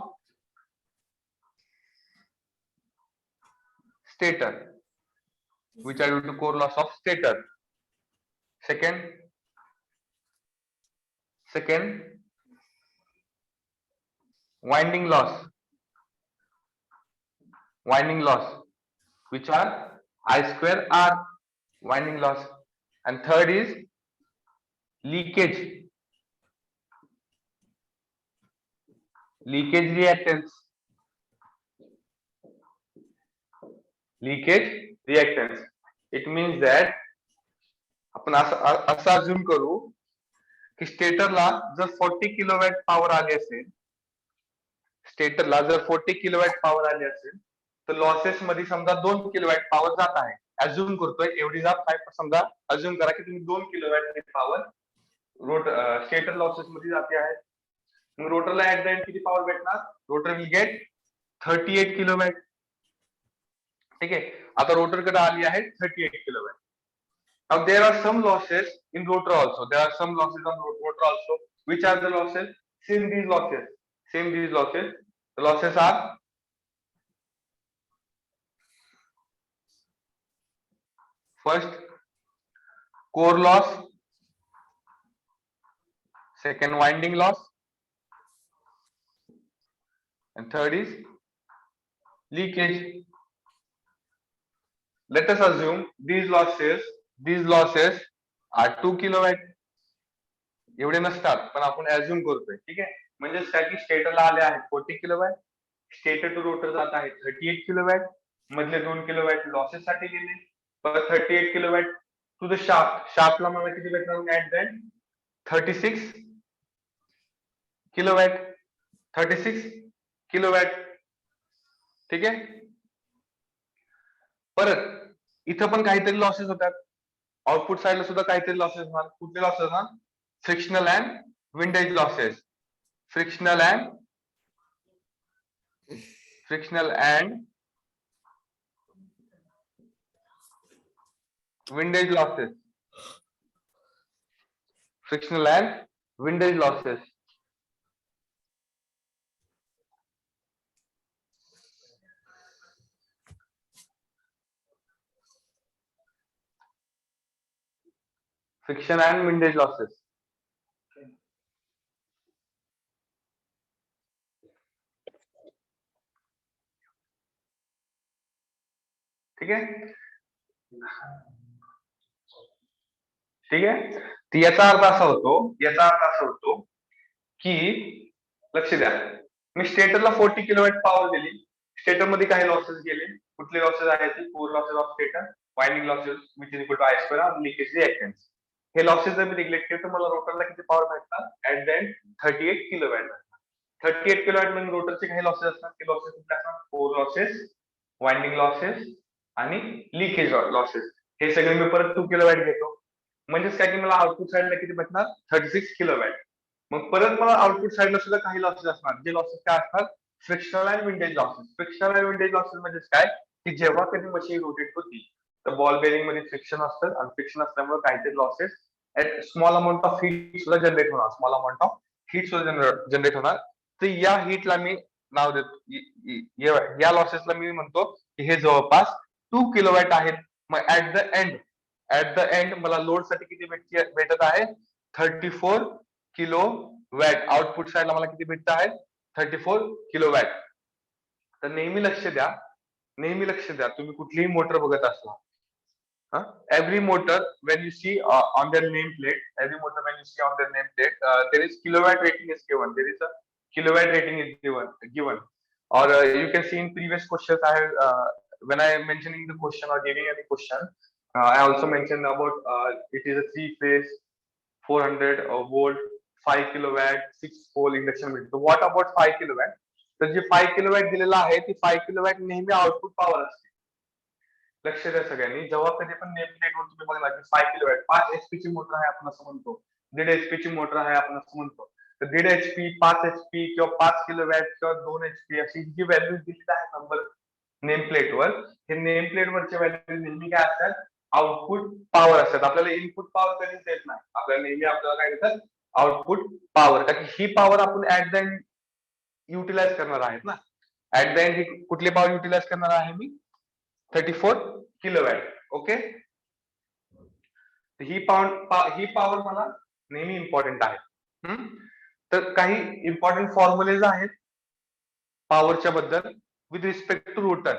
stator, which are due to core loss of stator. Second, winding loss, which are I square R winding loss. And third is leakage reactance. It means that आपण असं assume करू की स्टेटरला जर 40 kilowatt power आली असेल, तर losses मध्ये समजा 2 किलोवॅट पॉवर जात आहे. अज्युम करतोय एवढी जात आहे, समजा अज्युम करा की तुम्ही 2 किलोवॅट पॉवर स्टेटर लॉसेस मध्ये जाते आहे. मग रोटरला ऍट द एंड किती पॉवर भेटणार? Rotor will get 38 kilowatt. ठीक आहे, आता रोटरकडे आली आहे 38 kilowatt. Now there are some losses in rotor also. There are some losses on rotor also. Which are the losses? Same these losses. The losses are first core loss, second winding loss, and third is leakage. Let us assume these losses are 2 kilowatt. एवढे नसतात पण आपण assume करतोय. ठीक आहे, म्हणजे काय की स्टेटरला आले आहेत 40 किलोवॅट, स्टेटर टू रोटर जात आहे 38 किलोवॅट, मधले 2 किलोवॅट लॉसेस साठी गेले, परत 38 किलोवॅट टू द शाफ्टला मला किती भेटणार ऍट द एंड? 36 किलोवॅट. ठीक आहे, परत इथं पण काहीतरी लॉसेस होतात. आउटपुट साइडला सुद्धा काहीतरी लॉसेस होणार. कुठले लॉसेस होणार? Frictional and windage losses. Frictional and windage losses. Friction and windage losses. ठीक आहे, तर याचा अर्थ असा होतो की लक्ष द्या, मी स्टेटरला 40 किलोवॅट पॉवर दिली, स्टेटर मध्ये काही लॉसेस गेले. कुठले लॉसेस आहेत? Core losses of stator, winding losses which is equal to I square आणि लिकेज रिएक्टन्स. हे लॉसेस जर मी निग्लेक्ट केले तर मला रोटरला किती पॉवर भेटणार? At the and 38 kilowatt. 38 kilowatt म्हणजे रोटरचे काही लॉसेस असतात. ते लॉसेस कुठले असतात? कोर लॉसेस, वाइंडिंग लॉसेस आणि लिकेज लॉसेस. हे सगळे मी परत 2 किलोवॅट घेतो. म्हणजेच काय की मला आउटपुट साइडला किती भेटणार? 36 किलोवॅट. मग परत मला आउटपुट साइडला सुद्धा काही लॉसेस असणार. जे लॉसेस काय असतात? Frictional and windage losses. Frictional and windage losses म्हणजे काय की जेव्हा कधी मशीन रोटेट होती तर बॉल बेरिंग मध्ये फ्रिक्शन असतं आणि फ्रिक्शन असल्यामुळे काहीतरी losses small amount of heat सुद्धा जनरेट होणार. तर या हीटला मी नाव देतो, या लॉसेसला मी म्हणतो की हे जवळपास 2 किलोवॅट आहेत. मग ऍट द एंड मला लोड साठी किती भेटत आहे? 34 किलोवॅट. आउटपुट साइडला मला किती भेटत आहे? 34 किलोवॅट. तर नेहमी लक्ष द्या तुम्ही कुठलीही मोटर बघत असला, every motor when you see on their name plate, there is kilowatt rating is given. There is a kilowatt rating is given. Or you can see in previous questions I have when I am mentioning the question or giving any question, I also mentioned about it is a three phase 400 volt 5 kilowatt 6 pole induction meter. So what about 5 kilowatt? तर जे 5 kilowatt दिलेलं आहे ती 5 kilowatt नेहमी output power असते. लक्ष द्या सगळ्यांनी, जेव्हा कधी पण नेम प्लेट वर तुम्ही बघला की 5 किलोवॅट 5 एचपी ची मोटर आहे आपण असं म्हणतो, 1.5 एचपी ची मोटर आहे आपण असं म्हणतो. तर 1.5 एचपी 5 एचपी किंवा 5 किलोवॅट किंवा 2 एचपी अशी जी व्हॅल्यू दिलेली आहे नंबर नेम प्लेट वर, हे नेम प्लेट वरचे व्हॅल्यू नेहमी काय असतात, आउटपुट पॉवर असतात. आपल्याला इनपुट पॉवर कधीच देत नाही, आपल्याला नेहमी आपल्याला काय देतात, आउटपुट पॉवर. कारण ही पॉवर आपण ऍट द एंड युटिलाइज करणार आहेत ना. ऍट द एंड ही कुठली पॉवर युटिलाइज करणार आहे मी, 34 किलोवॅट. ओके, ही पॉवर मला नेहमी इम्पॉर्टंट आहे. तर काही इम्पॉर्टंट फॉर्म्युलेज आहेत पॉवरच्या बद्दल विथ रिस्पेक्ट टू रोटर.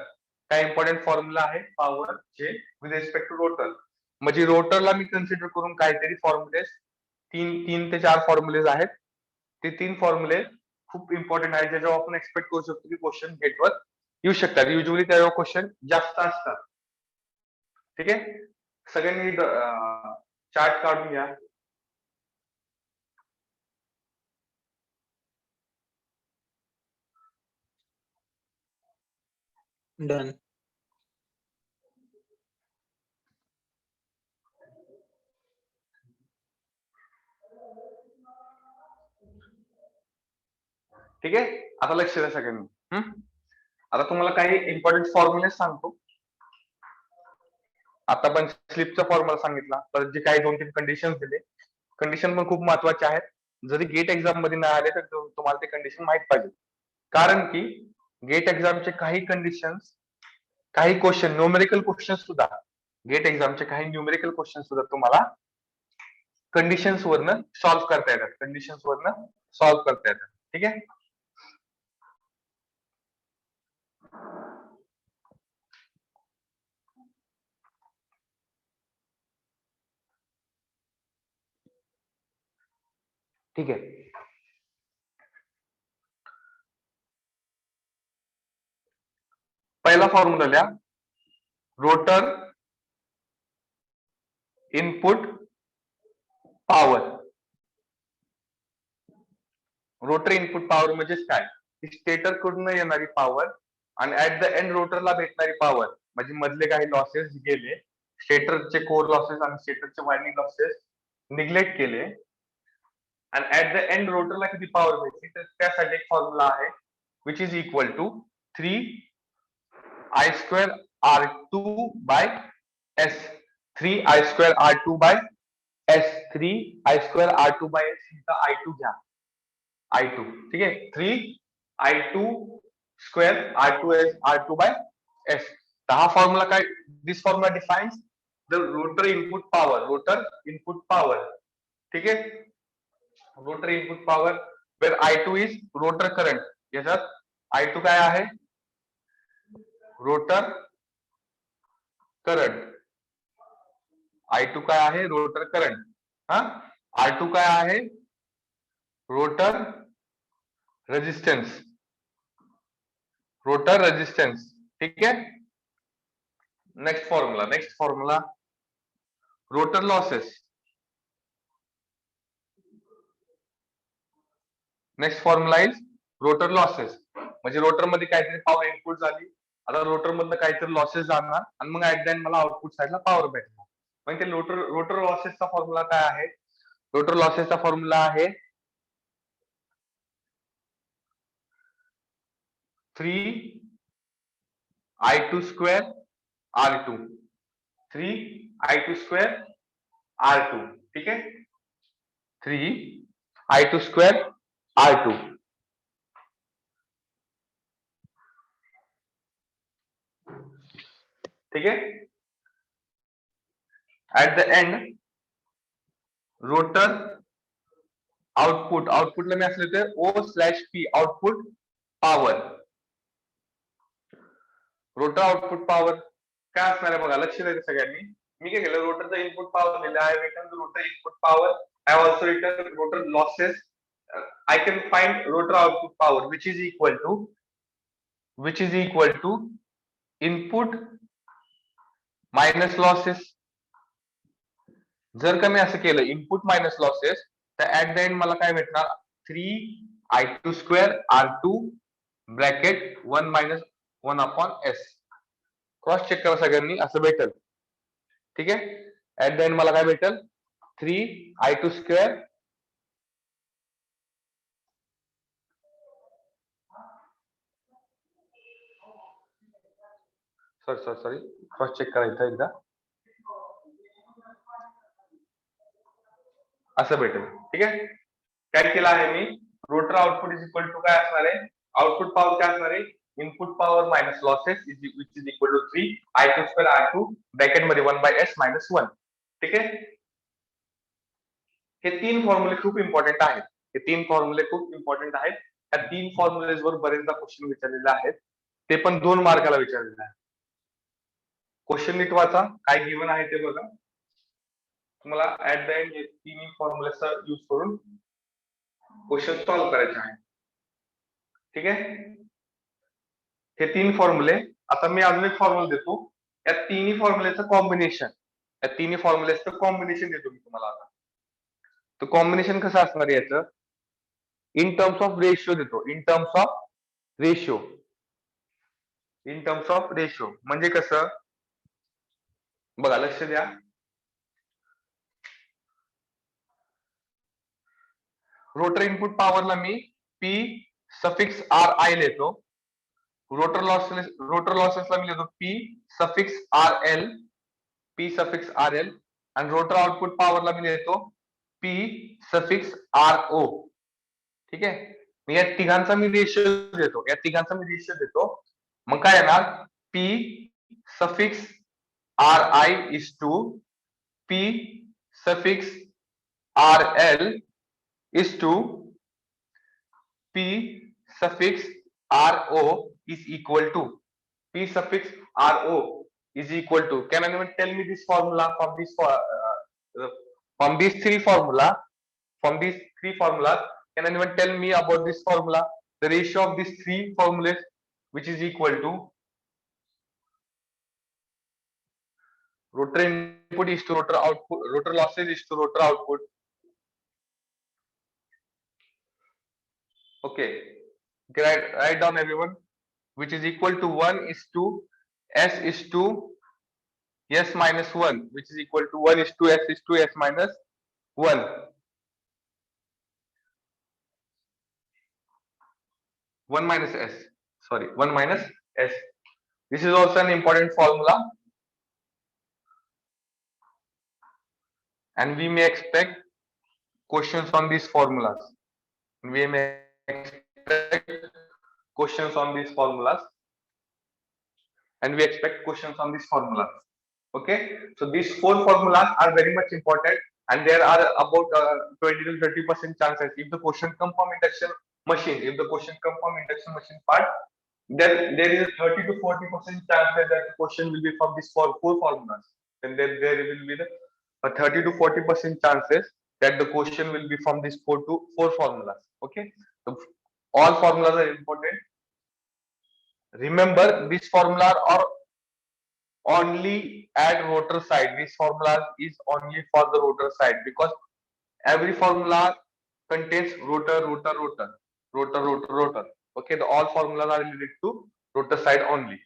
काय इम्पॉर्टंट फॉर्म्युला आहे पॉवरचे विथ रिस्पेक्ट टू रोटर. म्हणजे रोटरला मी कन्सिडर करून काहीतरी फॉर्म्युलेज 3 ते 4 फॉर्म्युलेज आहेत. ते 3 फॉर्म्युले खूप इम्पॉर्टंट आहेत, ज्याच्यावर आपण एक्सपेक्ट करू शकतो की क्वेश्चन गेटवर येऊ शकतात. युजली त्याच्यावर क्वेश्चन जास्त असतात. ठीक आहे, सगळ्यांनी चार्ट काढून घ्या. Done. ठीक आहे, आता लक्ष द्या सगळ्यांनी. आता तुम्हाला काही इम्पॉर्टंट फॉर्म्युले सांगतो. आता पण स्लिपचा फॉर्म्युला सांगितला, तर जे काही 2-3 कंडिशन दिले, कंडिशन पण खूप महत्वाचे आहेत. जरी गेट एक्झाम मध्ये नाही आले तर तुम्हाला ते कंडिशन माहित पाहिजे. कारण की गेट एक्झामचे काही कंडिशन, काही क्वेश्चन न्यूमेरिकल क्वेश्चन सुद्धा, गेट एक्झामचे काही न्यूमेरिकल क्वेश्चन सुद्धा तुम्हाला कंडिशन्स वरनं सॉल्व्ह करता येतात. कंडिशन्स वरनं सॉल्व्ह करता येतात. ठीक आहे, ठीक आहे. पहिला फॉर्म्युला लिहा, rotor input power. Rotor input power म्हणजे काय, स्टेटर कडून येणारी पॉवर आणि ऍट द एंड रोटरला भेटणारी पॉवर. म्हणजे मधले काही लॉसेस गेले, स्टेटरचे कोर लॉसेस आणि स्टेटरचे वायंडिंग लॉसेस निग्लेक्ट केले, आणि ऍट द एंड रोटरला किती पॉवर भेटली, तर त्यासाठी एक फॉर्म्युला आहे which is equal to 3I² R2 by S. 3I² R2 by S. 3I² R2 by S. इथं I2 घ्या, I2. ठीक आहे, 3I2² R2 बाय S. हा फॉर्म्युला काय, this formula defines the rotor input power. Rotor input power. ठीक आहे, rotor input power where I2 is rotor current. याच्यात I2 काय आहे, रोटर करंट. I2 काय आहे, रोटर करंट. R2 काय आहे, रोटर रेजिस्टन्स. Rotor resistance. ठीक आहे, next formula rotor losses. Next formula is rotor losses. म्हणजे रोटर मध्ये काहीतरी पॉवर इनपुट झाली, आता रोटर मधनं काहीतरी लॉसेस जाणार आणि मग ऍट द एंड मला आउटपुट साइडला पॉवर भेटणार. म्हणजे ते रोटर लॉसेसचा फॉर्म्युला काय आहे, रोटर लॉसेसचा फॉर्म्युला आहे 3I2² R2. 3I2² R2. ठीक आहे, 3I2² R2. ठीक आहे, ऍट द एंड रोटर आउटपुटला मी असं लिहितोय O/P output power. Rotor output power काय असणार आहे बघा, लक्ष द्यायचं सगळ्यांनी. मी काय केलं, रोटरचा इनपुट पॉवर दिला आहे, return rotor input power. I also written rotor losses I can find rotor output power which is equal to input minus losses. जर का मी असं केलं इनपुट मायनस लॉसेस तर ऍट द एंड मला काय भेटणार 3i2 r2 bracket 1 minus 1 upon s. Cross check करा सगळ्यांनी, असं भेटेल. ठीक आहे, ऍट द एंड मला काय भेटेल 3i2 सॉरी क्रॉस चेक करायचं एकदा, असं भेटेल. ठीक आहे, काय केलं आहे मी, rotor output is equal to काय असणार आहे, आउटपुट पॉवर काय असणार आहे, input power minus losses which is equal to 3i2 r2 bracket मध्ये 1/s मायनस 1. ठीक आहे, हे तीन फॉर्म्युले खूप इम्पॉर्टंट आहेत. हे तीन फॉर्म्युले खूप इम्पॉर्टंट आहेत. या तीन फॉर्म्युलेज वर बरेचदा क्वेश्चन विचारलेले आहेत, ते पण 2 मार्काला विचारलेले आहेत. क्वेश्चन नीट वाचा, काय गिवन आहे ते बघा. तुम्हाला ऍट द एंड हे तिन्ही फॉर्म्युलेचा यूज करून क्वेश्चन सॉल्व्ह करायचे आहे. ठीक आहे, हे तीन फॉर्म्युले, आता मी अजून एक फॉर्म्युला देतो, या तिन्ही फॉर्म्युलेचं कॉम्बिनेशन, या तिन्ही फॉर्म्युलेचं कॉम्बिनेशन देतो मी तुम्हाला. आता तर कॉम्बिनेशन कसं असणार याचं, इन टर्म्स ऑफ रेशिओ देतो, इन terms of ratio. In terms of ratio म्हणजे कसं बघा, लक्ष द्या. रोटर इनपुट पॉवरला मी P सफिक्स RI लेतो, रोटर लॉसेसला मी लेतो P suffix RL, P suffix RL, आणि रोटर आउटपुट पॉवरला मी लेतो P सफिक्स RO. ठीक आहे, मी या तिघांचा मी रेशियो देतो, मग काय येणार, P suffix RI is to P suffix RL is to P suffix RO is equal to P suffix RO is equal to. Can anyone tell me this formula from these three formulas? Can anyone tell me about this formula? The ratio of these three formulas, which is equal to rotor input is to rotor output, rotor losses is to rotor output. Okay, write down everyone, which is equal to 1 is to S is to S minus 1, which is equal to 1 is to S minus 1. One minus S. This is also an important formula, and we may expect questions on these formulas. Okay, so these four formulas are very much important, and there are about 20 to 30% chances if the question come from induction machine. If the question come from induction machine part, then there is a 30 to 40% chances that the question will be from these four formulas. Then there will be a 30 to 40% chances that the question will be from these four formulas. Okay, so all formulas are important. Remember, these formulas are only at rotor side. This formula is only for the rotor side, because every formula contains rotor. Okay, all formulas are related to rotor side only.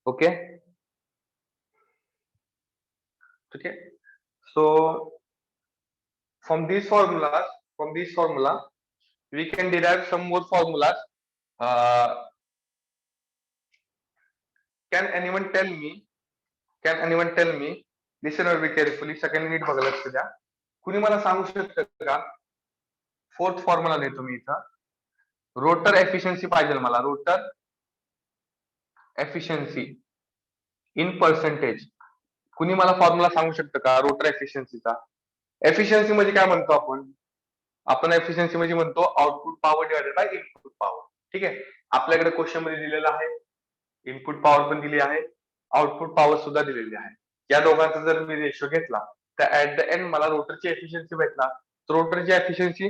Okay, so from these formula we can derive some more formulas. Can anyone tell me, listen very carefully, second नीट बघा, लक्ष द्या. कुणी मला सांगू शकतं का, fourth formula देतो मी इथं, रोटर एफिशियन्सी पाहिजे मला, रोटर एफिशियन्सी इन पर्सेंटेज. कुणी मला फॉर्म्युला सांगू शकतं का रोटर एफिशियन्सीचा? एफिशियन्सी म्हणजे काय म्हणतो आपण एफिशियन्सी म्हणजे म्हणतो output power divided by input power. ठीक आहे, आपल्याकडे क्वेश्चन मध्ये दिलेलं आहे, इनपुट पॉवर पण दिली आहे, आउटपुट पॉवर सुद्धा दिलेली आहे. या दोघांचा जर मी रेशो घेतला तर ऍट द एंड मला रोटरची एफिशियन्सी भेटणार. तर रोटरची एफिशियन्सी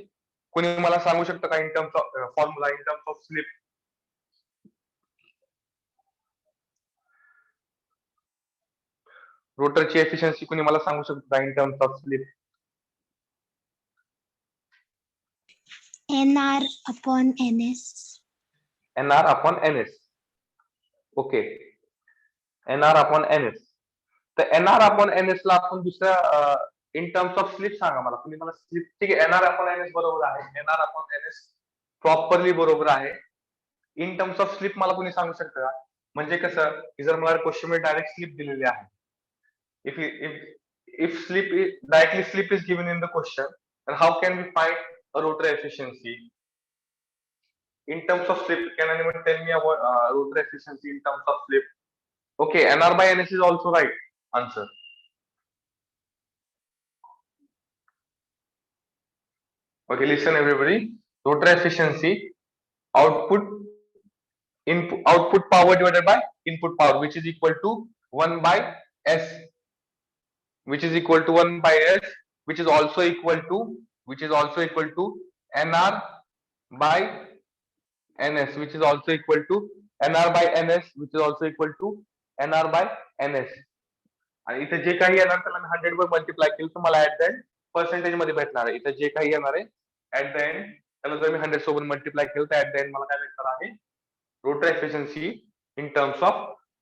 कोणी मला सांगू शकतं का in terms of formula, in terms of slip? रोटरची एफिशियन्सी कोणी मला सांगू शकतं का in terms of slip? NR upon NS. NR upon NS. Okay, NR upon NS. तर NR upon NS ला आपण दुसऱ्या इन टर्म्स ऑफ स्लिप सांगा मला. तुम्ही मला स्लिप, ठीक आहे, NR upon NS बरोबर आहे, NR upon NS प्रॉपरली बरोबर आहे. इन टर्म्स ऑफ स्लिप मला कोणी सांगू शकतं का? म्हणजे कसं की जर मला क्वेश्चन मध्ये डायरेक्ट स्लिप दिलेली आहे, if slip is directly slip is given in the question, then how can we find a rotor efficiency in terms of slip? Can anyone tell me about rotor efficiency in terms of slip? Okay, NR by NS is also right answer. Okay, listen everybody. Rotor efficiency, output output power divided by input power, which is equal to 1 by S, which is equal to 1 by S, which is also equal to NR by NS, which is also equal to NR by NS, which is also equal to NR by NS. आणि इथे जे काही येणार त्याला 100 वर multiply केलं तर मला at the and percentage मध्ये भेटणार आहे. इथे जे काही येणार आहे ऍट द एंड त्याला जर मी 100 सोबत मल्टिप्लाय केलं तर ऍट द एंड मला काय भेटणार आहे? Rotor efficiency in terms of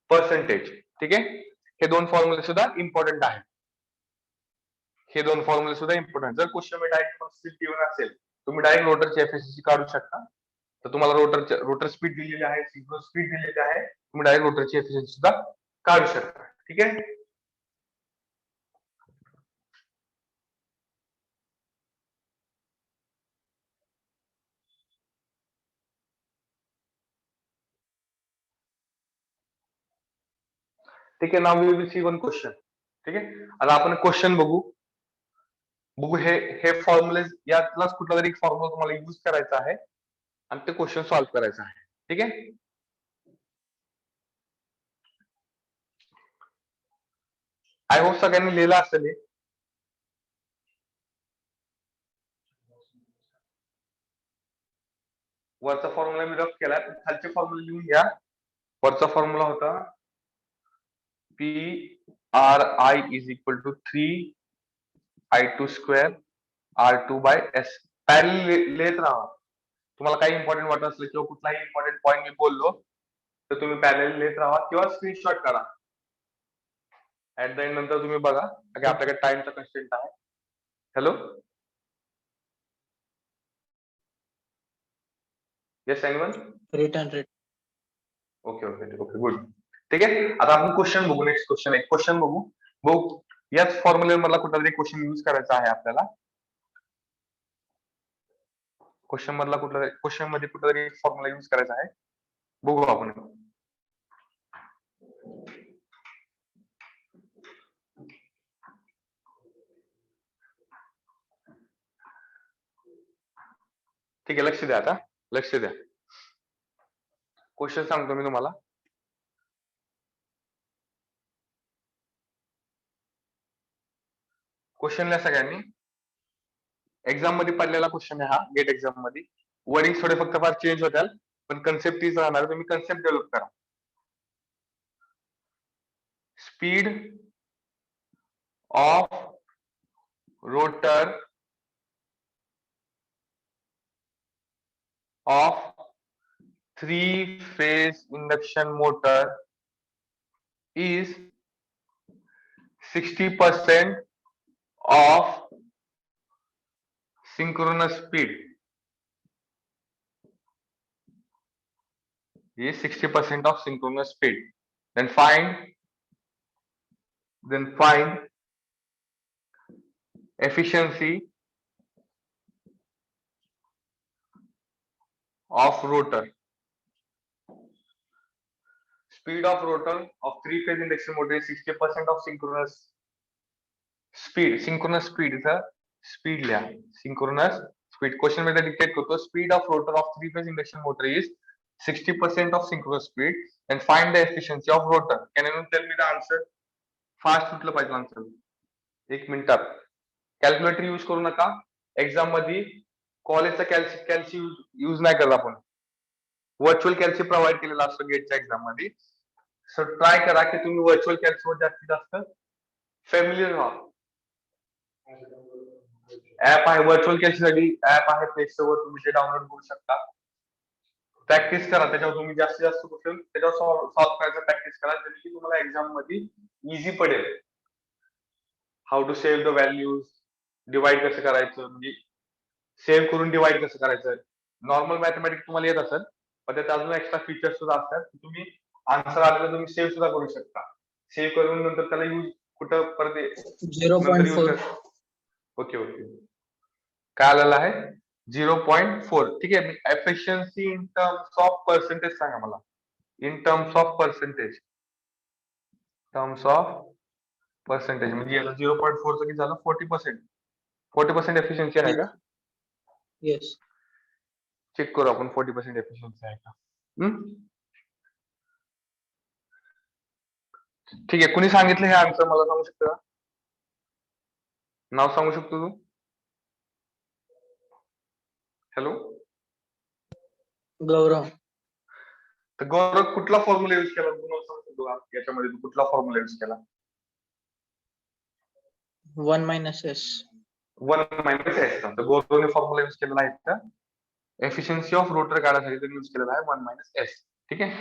percentage. ठीक आहे, हे दोन फॉर्म्युले सुद्धा इम्पॉर्टंट आहेत. हे दोन फॉर्म्युले सुद्धा इम्पॉर्टंट. जर क्वेश्चन मध्ये डायरेक्ट स्पीड गिवन असेल, तुम्ही डायरेक्ट रोटरची एफिशियन्सी काढू शकता. तर तुम्हाला रोटर स्पीड दिलेली आहे, सिंक्रोनस स्पीड दिलेली आहे, तुम्ही डायरेक्ट रोटरची एफिशियन्सी सुद्धा काढू शकता. ठीक आहे, ठीक आहे. Now we will see one question. ठीक आहे, आता आपण क्वेश्चन बघू. हे फॉर्म्युले यातलाच कुठला तरी फॉर्म्युला तुम्हाला युज करायचा आहे आणि ते क्वेश्चन सॉल्व्ह करायचं आहे. ठीक आहे, आय होप सगळ्यांनी लिहिलं असेल. वरचा फॉर्म्युला मी रफ केलाय, खालचे फॉर्म्युला लिहून घ्या. वरचा फॉर्म्युला होता PRI is equal to 3I2 square R2 by S. Parallel लिहित राहा. तुम्हाला काही इम्पॉर्टंट वाटत असलं किंवा कुठलाही इम्पॉर्टंट पॉईंट मी बोललो तर तुम्ही पॅरलल लिहित राहा किंवा स्क्रीनशॉट करा. ऍट द एंड नंतर तुम्ही बघा की आपल्याकडे टाइमचा कन्स्ट्रेंट आहे. Hello, yes anyone? Written. Okay okay okay, good. ठीक आहे, आता आपण क्वेश्चन बघू. नेक्स्ट क्वेश्चन, एक क्वेश्चन बघू. याच फॉर्म्युले मधला कुठला तरी क्वेश्चन यूज करायचा आहे आपल्याला. क्वेश्चन मध्ये कुठला तरी फॉर्म्युला यूज करायचा आहे. बघू आपण. ठीक आहे, लक्ष द्या. आता लक्ष द्या, क्वेश्चन सांगतो मी तुम्हाला. क्वेश्चन लिहा सगळ्यांनी. एक्झाम मध्ये पडलेला क्वेश्चन आहे हा, गेट एक्झाम मध्ये. वर्डिंग थोडे फक्त फार चेंज होतील पण कन्सेप्ट तीच राहणार. तुम्ही कन्सेप्ट डेव्हलप करा. Speed of rotor of 3-phase induction motor is 60% of synchronous speed. Is 60% of synchronous speed. Then find efficiency of rotor. Speed of rotor of 3-phase induction motor is 60% of synchronous speed. Synchronous speed is a speed लिहा. Synchronous speed. Question मध्ये dictate करतो. Speed of rotor of 3-phase induction motor is 60% of synchronous speed and find the efficiency of rotor. Can anyone tell me the answer? Fast कुठलं पाहिजे answer? एक मिनिटात. Calculator use करू नका exam मध्ये. कॉलेजचा कॅल्सी यूज नाही करत आपण. व्हर्च्युअल कॅल्सी प्रोव्हाइड केलेला असतो गेटच्या एक्झाम मध्ये. सो ट्राय करा की तुम्ही व्हर्च्युअल कॅल्सीवर जास्तीत जास्त फॅमिलियर व्हा. ऍप आहे व्हर्च्युअल कॅल्सीसाठी, ऍप आहे प्ले स्टोअर, तुम्ही ते डाउनलोड करू शकता. प्रॅक्टिस करा त्याच्यावर. तुम्ही जास्तीत जास्त क्वेश्चन त्याच्यावर सॉल्व्ह करायचं प्रॅक्टिस करा, जेणेकरून तुम्हाला एक्झाम मध्ये इझी पडेल. How to save the values, divide कसं करायचं, म्हणजे सेव्ह करून डिवाइड कसं करायचं. नॉर्मल मॅथमॅटिक्स तुम्हाला येत असेल, पण त्यात अजून एक्स्ट्रा फीचर्स सुद्धा असतात. तुम्ही आन्सर आलेला तुम्ही सेव्ह सुद्धा करू शकता. सेव्ह करून नंतर त्याला यूज कुठं परत नंतर यूज 0.4. कर. Okay okay. काय आलेलं आहे 0.4. ठीक आहे. Efficiency in terms of percentage सांगा मला. In terms of percentage. Terms of percentage म्हणजे याला 0.4 चं किती झालं 40%. 40% एफिशियन्सी आहे का? Yes. चेक करू आपण 40% एफिशियन्सी आहे का. ठीक आहे. कुणी सांगितलं हे आन्सर मला सांगू शकतो का? नाव सांगू शकतो तू? हॅलो गौरव. तर गौरव कुठला फॉर्म्युला यूज केला तू मला सांगू शकतो का? याच्यामध्ये तू कुठला फॉर्म्युला यूज केला? 1 minus s. 1 minus s. तर गौरवने फॉर्म्युला यूज केलेला आहे का? एफिशियन्सी ऑफ रोटर काढायसाठी त्यांनी यूज केलेला आहे 1 minus s. ठीक आहे.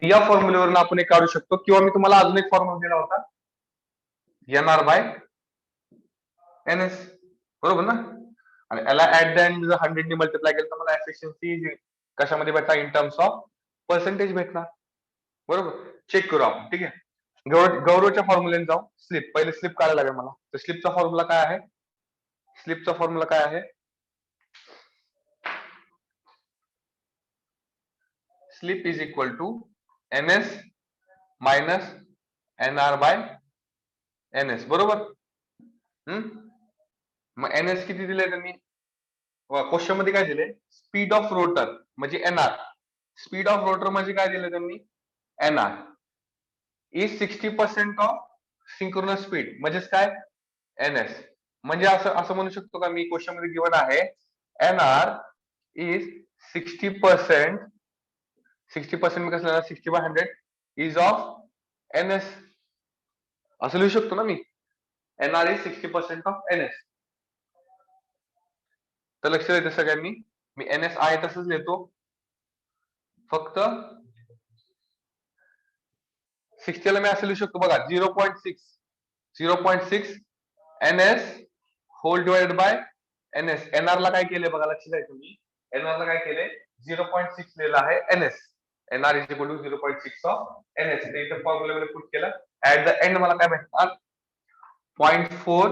या फॉर्म्युलेवरून आपण एक काढू शकतो, किंवा मी तुम्हाला अजून एक फॉर्म्युला दिला होता nr बाय ns. बरोबर ना? आणि याला ऍट द एंड 100 ने मल्टिप्लाय केलं तर मला एफिशियन्सी कशामध्ये भेटणार? इन टर्म्स ऑफ पर्सेंटेज भेटणार. बरोबर. चेक करू आपण. ठीक आहे. गौरवच्या फॉर्म्युलेने जाऊ. स्लिप पहिले स्लिप काढायला लागेल मला. तर स्लिपचा फॉर्म्युला काय आहे? स्लिपचा फॉर्म्युला काय आहे? Slip is equal to ns minus nr by ns. बरोबर. मग ns किती दिले त्यांनी? क्वेश्चन मध्ये काय दिले? स्पीड ऑफ रोटर म्हणजे nr. स्पीड ऑफ रोटर म्हणजे काय दिले त्यांनी? nr is 60% of synchronous speed. म्हणजेच काय? ns. म्हणजे असं म्हणू शकतो का मी, क्वेश्चन मध्ये गिवन आहे nr इज 60%. 60% मी कसं 60/100 इज ऑफ ns. असं लिहू शकतो ना मी. nr is 60% of ns. तर लक्ष द्यायचं सगळ्यांनी. मी ns आहे तसंच लिहितो. फक्त 60 ला मी असं लिहू शकतो बघा 0.6 ns whole divided by ns. nr ला काय केले बघा, लक्ष द्या तुम्ही. nr ला काय केले 0.6 लिहिलं आहे ns. nr is equal to 0.6 of ns. ते इथं फॉर्म्युला पुट केलं. ऍट द एंड मला काय भेटणार? 0.4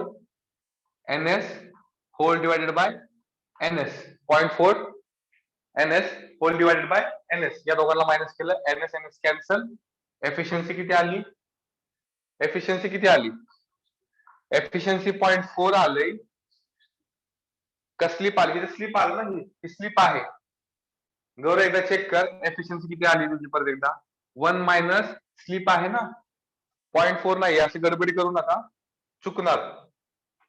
ns whole divided by ns. 0.4 ns whole divided by ns. या दोघांना मायनस केलं. ns cancel. एफिशियन्सी किती आली? एफिशियन्सी किती आली? एफिशियन्सी 0.4 आले. का स्लिप आली? स्लिप आलं ना, ही स्लिप आहे. गौरव एकदा चेक कर एफिशियन्सी किती आली तुझी परत एकदा. 1 मायनस स्लिप आहे ना, 0.4 नाही. अशी गडबडी करू नका, चुकणार.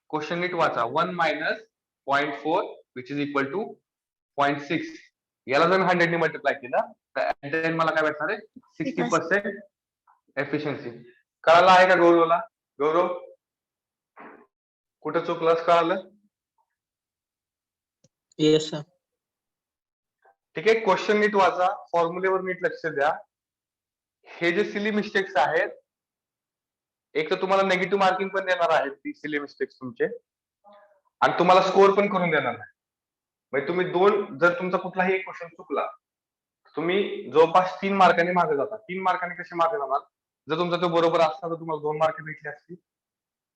क्वेश्चन नीट वाचा. 1 minus 0.4 which is equal to 0.6. याला जर 100 ने मल्टिप्लाय केलं तर मला काय भेटणार आहे? 60% एफिशियन्सी. कळालं आहे का गौरवला? गौरव कुठं चुकलंस? कळालं? Yes sir. ठीक आहे. क्वेश्चन नीट वाचा, फॉर्म्युलेवर नीट लक्ष द्या. हे जे सिली मिस्टेक्स आहेत, एक तर तुम्हाला नेगेटिव्ह मार्किंग पण देणार आहेत ती सिली मिस्टेक्स तुमचे, आणि तुम्हाला स्कोर पण करून देणार आहे. म्हणजे तुम्ही जर तुमचा कुठलाही एक क्वेश्चन चुकला, तुम्ही जवळपास 3 मार्कांनी मागे जाता. 3 मार्कांनी कसे मागे जाणार? जर तुमचा तो बरोबर असता तर तुम्हाला 2 मार्क भेटले असतील,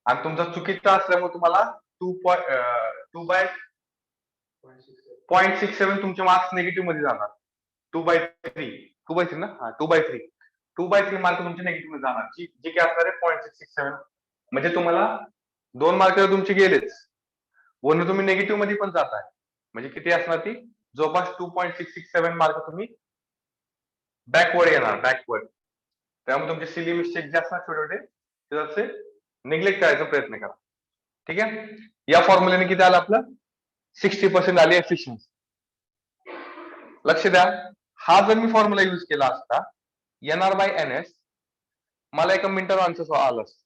आणि तुमचा चुकीचा असल्यामुळे तुम्हाला 0.67 तुमचे मार्क्स निगेटिव्ह मध्ये जाणार. 2/3 ना, हा 2/3 मार्क तुमचे निगेटिव्ह मध्ये जाणार, जी काय असणार आहे 0.667. म्हणजे तुम्हाला 2 मार्क तुमचे गेलेच, वरून तुम्ही निगेटिव्ह मध्ये पण जाताय. म्हणजे किती असणार ती? जवळपास 2.667 मार्क तुम्ही बॅकवर्ड येणार, बॅकवर्ड. त्यामुळे तुमचे सिली मिस्टेक जे असणार छोटे छोटे ते निग्लेक्ट करायचा प्रयत्न करा. ठीक आहे. या फॉर्म्युल्याने किती आलं आपलं 60% आली एफिशियन्सी. लक्ष द्या, हा जर मी फॉर्म्युला युज केला असता NR/NS, मला एका मिनिटात आन्सर आलं असतं.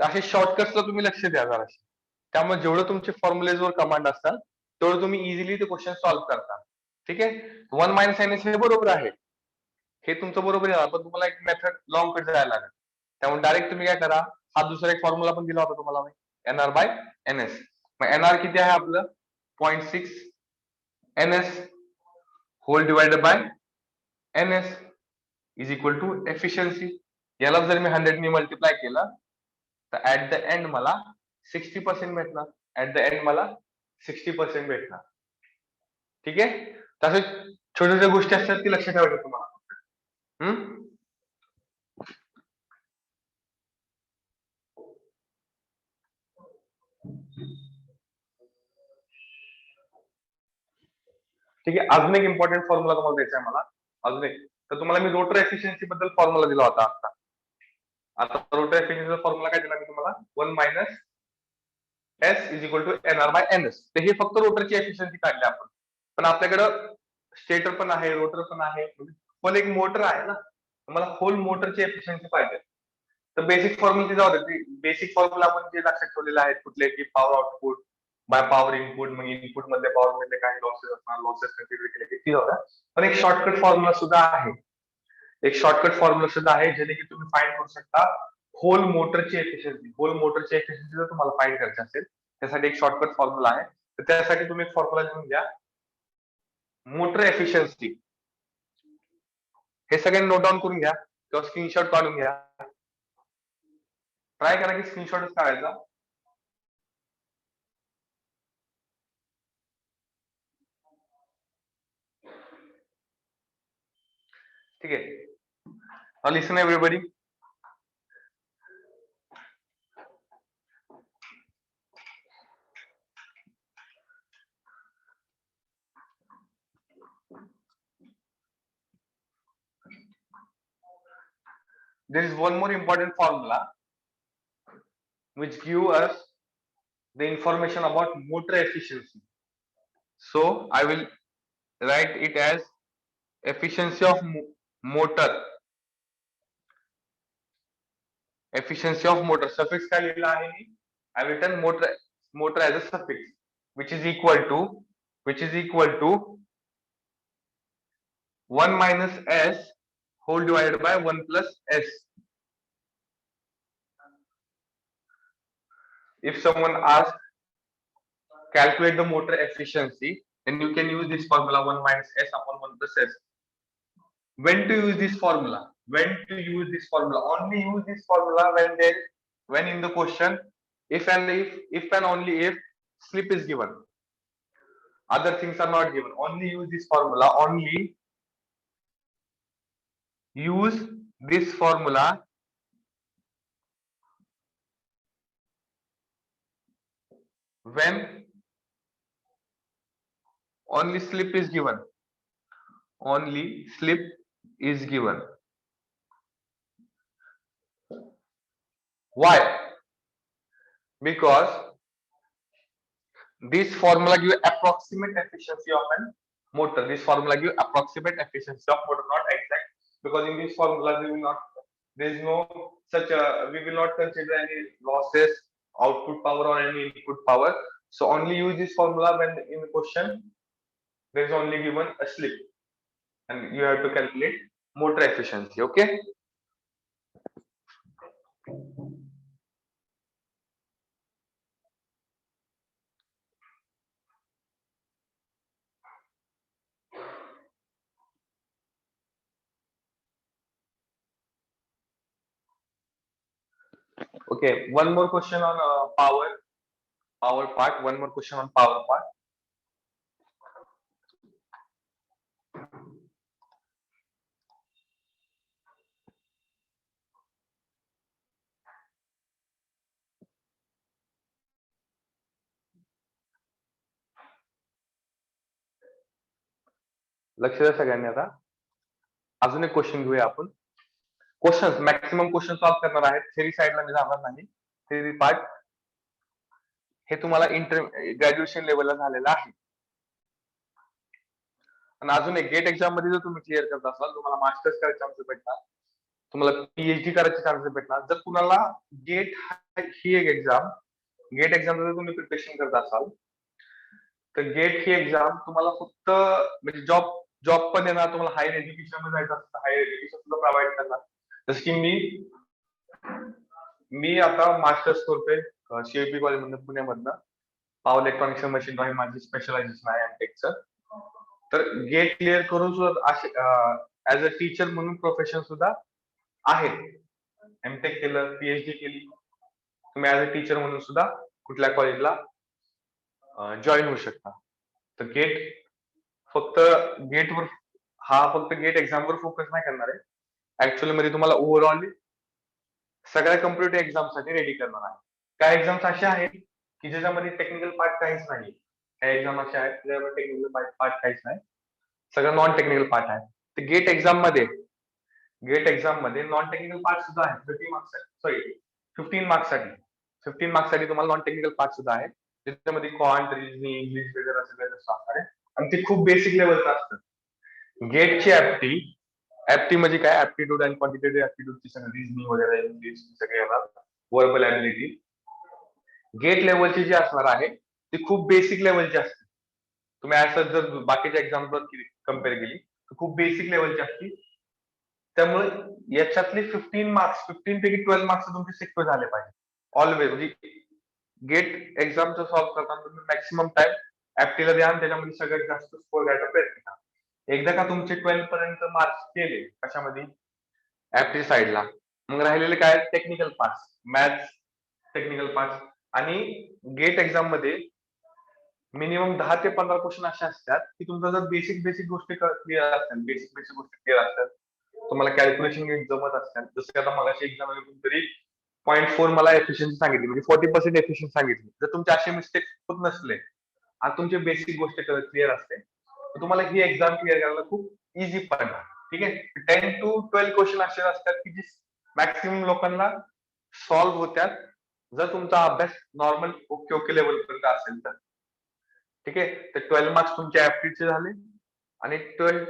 तर असे शॉर्टकट्सला तुम्ही लक्ष द्या जराशी. त्यामुळे जेवढं तुमचे फॉर्म्युलेजवर कमांड असतात तेवढं तुम्ही इझिली ते क्वेश्चन सॉल्व्ह करता. ठीक आहे. 1 - NS हे बरोबर आहे, हे तुमचं बरोबर आहे, पण तुम्हाला एक मेथड लॉंग कट जायला लागेल. त्यामुळे डायरेक्ट तुम्ही काय करा, हा दुसरा एक फॉर्म्युला पण दिला होता तुम्हाला NR/NS. मग NR किती आहे आपलं 0.6 NS whole divided by NS is equal to efficiency. याला जर मी 100 ने मल्टिप्लाय केलं तर ऍट द एंड मला 60% भेटणार. ऍट द एंड मला 60% भेटणार. ठीक आहे. तसे छोट्या छोट्या गोष्टी असतात ती लक्षात ठेवायच्या तुम्हाला. ठीक आहे. अजून एक इम्पॉर्टंट फॉर्म्युला तुम्हाला द्यायचा आहे मला. अजून एक, तर तुम्हाला मी रोटर एफिशियन्सी बद्दल फॉर्म्युला दिला होता आता. रोटर एफिशियन्सीचा फॉर्म्युला काय दिला मी तुम्हाला 1 - S is equal to NR/NS. तर हे फक्त रोटरची एफिशियन्सी काढली आपण. पण आपल्याकडं स्टेटर पण आहे, रोटर पण आहे, पण एक मोटर आहे ना. मला होल मोटरची एफिशियन्सी पाहिजे. तर बेसिक फॉर्म्युला जाऊ दे. बेसिक फॉर्म्युला आपण जे लक्षात ठेवलेले आहेत कुठले, की power output by power input, mug input मध्ये पॉवर मध्ये काही लॉसेस असणार, लॉसेस कन्सिडर केले किती होता. पण एक शॉर्टकट फॉर्म्युला सुद्धा आहे, एक शॉर्टकट फॉर्म्युला सुद्धा आहे ज्याने की तुम्ही फाइंड करू शकता होल मोटरची एफिशियन्सी. होल मोटरची एफिशियन्सी जर तुम्हाला फाइंड करायची असेल त्यासाठी एक शॉर्टकट फॉर्म्युला आहे. तर त्यासाठी तुम्ही एक फॉर्म्युला लिहून घ्या, मोटर एफिशियन्सी. हे सगळ्यांनी नोट डाऊन करून घ्या किंवा स्क्रीनशॉट काढून घ्या. ट्राय करा की स्क्रीनशॉटच काढायचा. ठीक आहे. Now listen everybody. There is one more important formula which give us the information about motor efficiency. So I will write it as efficiency of motor. Efficiency of motor. Suffix काय लिहिला आहे मी? I have written motor as a suffix, which is equal to 1 minus S whole divided by 1 plus S. If someone asks calculate the motor efficiency, then you can use this formula 1 minus S upon 1 plus S. When to use this formula? When to use this formula? Only use this formula when in the question if and only if slip is given. Other things are not given. Only use this formula. Only use this formula when only slip is given. Only slip is given. Why? Because this formula give approximate efficiency of an motor. This formula give approximate efficiency of motor, not exact. Because in this formula there is no such we will not consider any losses, output power or any input power. So only use this formula when in the question there is only given a slip and you have to calculate motor efficiency. Okay. Okay, one more question on power part. One more question on power part. लक्ष द्या सगळ्यांनी आता. अजून एक question घेऊया आपण. Question maximum question solve करणार आहेत. थेरी साइडला मी जाणार नाही. थेरी पार्ट हे तुम्हाला ग्रॅज्युएशन लेवलला झालेलं आहे. आणि अजून एक गेट एक्झाम मध्ये जर तुम्ही क्लिअर करत असाल तुम्हाला मास्टर्स करायचे चान्सेस भेटणार, तुम्हाला पीएचडी करायचे चान्सेस भेटणार. जर तुम्हाला गेट ही एक एक्झाम, गेट एक्झाम जर तुम्ही प्रिपरेशन करत असाल तर गेट ही एक्झाम तुम्हाला फक्त म्हणजे जॉब पण देणार, तुम्हाला हायर एज्युकेशन मध्ये जायचं असतं हायर एज्युकेशन सुद्धा प्रोव्हाइड करणार. जसं की मी आता मास्टर्स करतोय सीएपी कॉलेज मधनं पुण्यामधनं. Power electronics and machine drawing माझी स्पेशलायझेशन आहे एमटेकचं. तर गेट क्लिअर करून सुद्धा असे ऍज अ टीचर म्हणून प्रोफेशन सुद्धा आहे. एमटेक केलं, पीएचडी केली, तुम्ही ऍज अ टीचर म्हणून सुद्धा कुठल्या कॉलेजला जॉईन होऊ शकता. तर गेट फक्त गेटवर फक्त गेट एक्झामवर फोकस नाही करणार आहे. ऍक्च्युअली मध्ये तुम्हाला ओव्हरऑल सगळ्या कॉम्पिटेटिव्ह एक्झामसाठी रेडी करणार आहे. काही एक्झाम्स अशा आहेत की ज्याच्यामध्ये टेक्निकल पार्ट काहीच नाही. काही एक्झाम अशा आहेत ज्याच्यामध्ये टेक्निकल पार्ट काहीच नाही, सगळं नॉन टेक्निकल पार्ट आहे. तर गेट एक्झाम मध्ये नॉन टेक्निकल पार्ट सुद्धा आहे. 15 मार्क्स साठी तुम्हाला नॉन टेक्निकल पार्ट सुद्धा आहे, ज्याच्यामध्ये क्वांट, रिजनिंग, इंग्लिश वगैरे सगळं असणार आहे. आणि ते खूप बेसिक लेवलचं असतं. गेटची ऍप्टी म्हणजे काय, ऍप्टिट्यूड अँड क्वांटिटेटिव्ह ऍप्टिट्यूडची सगळं रिजनिंग वगैरे इंग्लिश सगळे येणार, वर्बल ऍबिलिटी. गेट लेवलची जी असणार आहे ती खूप बेसिक लेवलची असते. तुम्ही असं जर बाकीच्या एक्झाम कम्पेअर केली तर खूप बेसिक लेवलची असते. त्यामुळे याच्यातले 15 पैकी 12 मार्क्स तुमचे सिक्युअर झाले पाहिजे ऑलवेज. म्हणजे गेट एक्झामचं सॉल्व्ह करताना तुम्ही मॅक्सिमम टाइम ऍप्टीला द्या आणि त्याच्यामध्ये सगळ्यात जास्त स्कोर घ्यायचा प्रयत्न करा. एकदा का तुमचे 12 पर्यंत मार्क्स केले कशामध्ये, ऍप्टी साइडला, मग राहिलेले काय technical parts, maths technical parts. आणि गेट एक्झाम मध्ये मिनिमम 10 ते 15 क्वेश्चन असे असतात की तुमचा जर बेसिक गोष्टी क्लिअर असतात, बेसिक गोष्टी क्लिअर असतात, तुम्हाला कॅल्क्युलेशन जमत असतात. जसं की आता मगाशी एक्झाम तरी 0.4 मला एफिशियन्सी सांगितली, म्हणजे 40% एफिशियन्सी सांगितली. जर तुमचे असे मिस्टेक होत नसले आणि तुमची बेसिक गोष्ट क्लिअर असते तर तुम्हाला ही एक्झाम क्लिअर करायला खूप इझी पडणार. ठीक आहे. 10 to 12 क्वेश्चन असे असतात की जे मॅक्सिमम लोकांना सॉल्व्ह होत्यात जर तुमचा अभ्यास नॉर्मल ओके लेवल पर्यंत असेल तर. ठीक आहे. तर 12 मार्क्स तुमच्या ऍप्टिट्यूडचे झाले आणि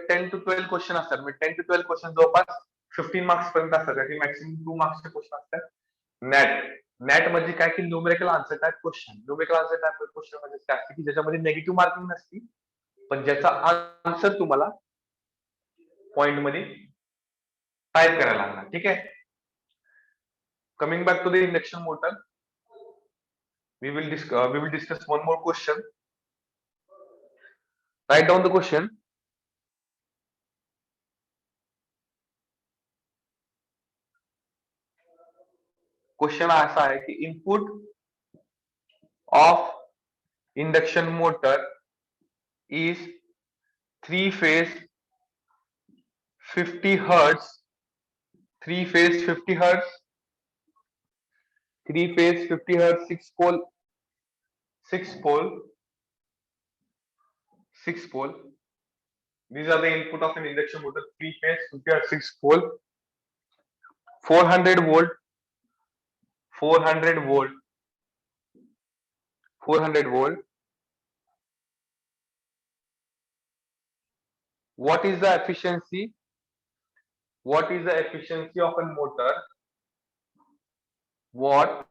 10 to 12 क्वेश्चन असतात. म्हणजे 10 to 12 क्वेश्चन जवळपास 15 मार्क्स पर्यंत असतात, मॅक्सिमम 2 मार्क्सचे क्वेश्चन असतात. नॅट म्हणजे काय की numerical answer type question. Numerical answer type question म्हणजे काय असते की ज्याच्यामध्ये नेगेटिव्ह मार्किंग नसती, पण ज्याचा आन्सर तुम्हाला पॉइंट मध्ये टाइप करायला लागणार. ठीक आहे. Coming back to the induction motor, we will discuss one more question. Write down the question. Question असा आहे की input of induction motor is 3 phase 50 hertz, 3 phase 50 hertz, 3 phase 50 hertz, 6 pole, 6 pole, 6 pole. These are the input of an induction motor: 3 phase 50 hertz, 6 pole, 400 volt, 400 volt, 400 volt. What is the efficiency? What is the efficiency of a motor? What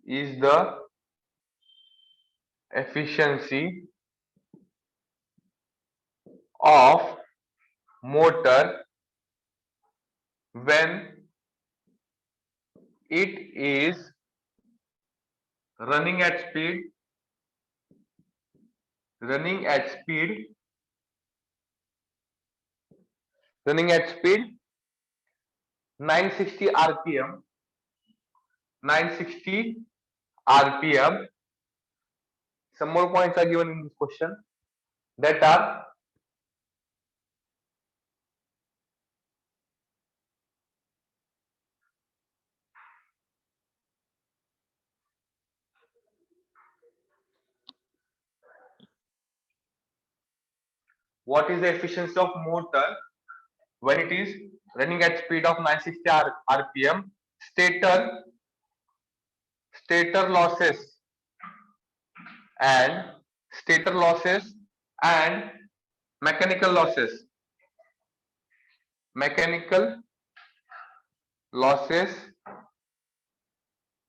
is the efficiency of motor when it is running at speed, running at speed 960 rpm, 960 rpm. Some more points are given in this question that are: what is the efficiency of motor when it is running at speed of 960 rpm. Stator losses and stator losses and mechanical losses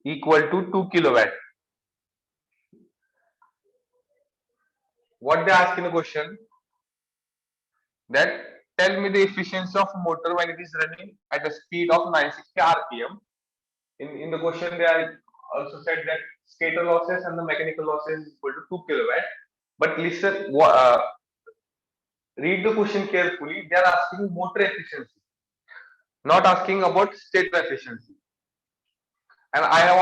equal to 2 kilowatt. What they ask in the question, that tell me the efficiency of motor when it is running at a speed of 960 rpm. In the question they are also said that stator losses and the mechanical losses is equal to 2 kilowatt. But listen, read the question carefully. They are asking motor efficiency, not asking about stator efficiency. And I have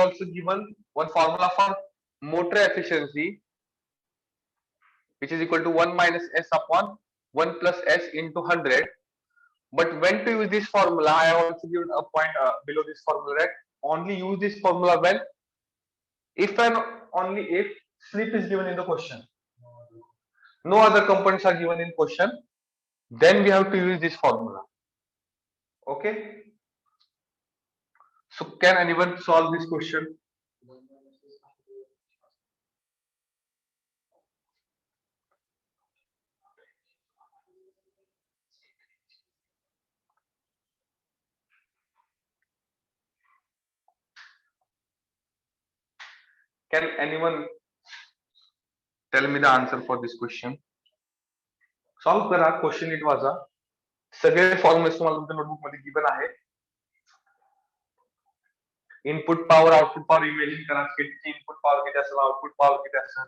also given one formula for motor efficiency, which is equal to 1 minus s upon 1 plus s into 100. But when to use this formula, I have also given a point below this formula, that only use this formula when, if and only if slip is given in the question, no other components are given in question, then we have to use this formula. Okay. So can anyone solve this question? Can anyone tell me the answer for this question? Solve करा question it was सगळे फॉर्म्युले तुम्हाला तुमच्या notebook मध्ये given आहे. Input power output power imagine करा, स्केटची input power किती असेल, output power किती असेल,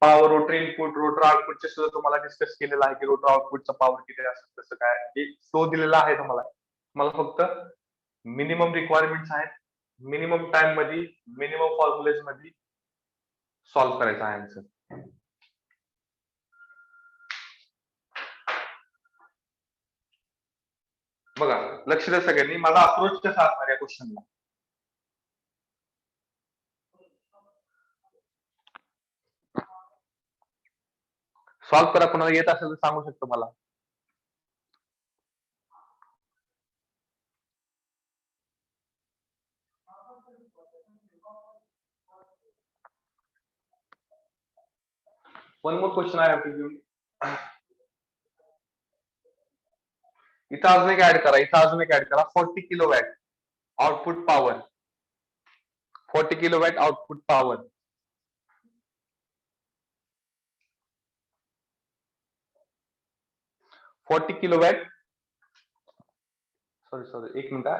पॉवर रोटर इनपुट रोटर आउटपुटचे सुद्धा तुम्हाला डिस्कस केलेलं आहे की रोटर आउटपुटचा पॉवर किती असेल, कसं काय हे तो दिलेला आहे तुम्हाला. मला फक्त मिनिमम रिक्वायरमेंट्स आहेत, मिनिमम टाइम मध्ये मिनिमम फॉर्म्युलेज मध्ये सॉल्व्ह करायचा आहे आन्सर. बघा लक्ष द्या सगळ्यांनी, माझा अप्रोच कसा असणार या क्वेश्चनला. सॉल्व्ह करा, कोणाला येत असेल तर सांगू शकतो मला. One more question I have to give. इथं अजून एक ऍड करा, 40 kilowatt output power, 40 kilowatt output power. Sorry एक मिनिट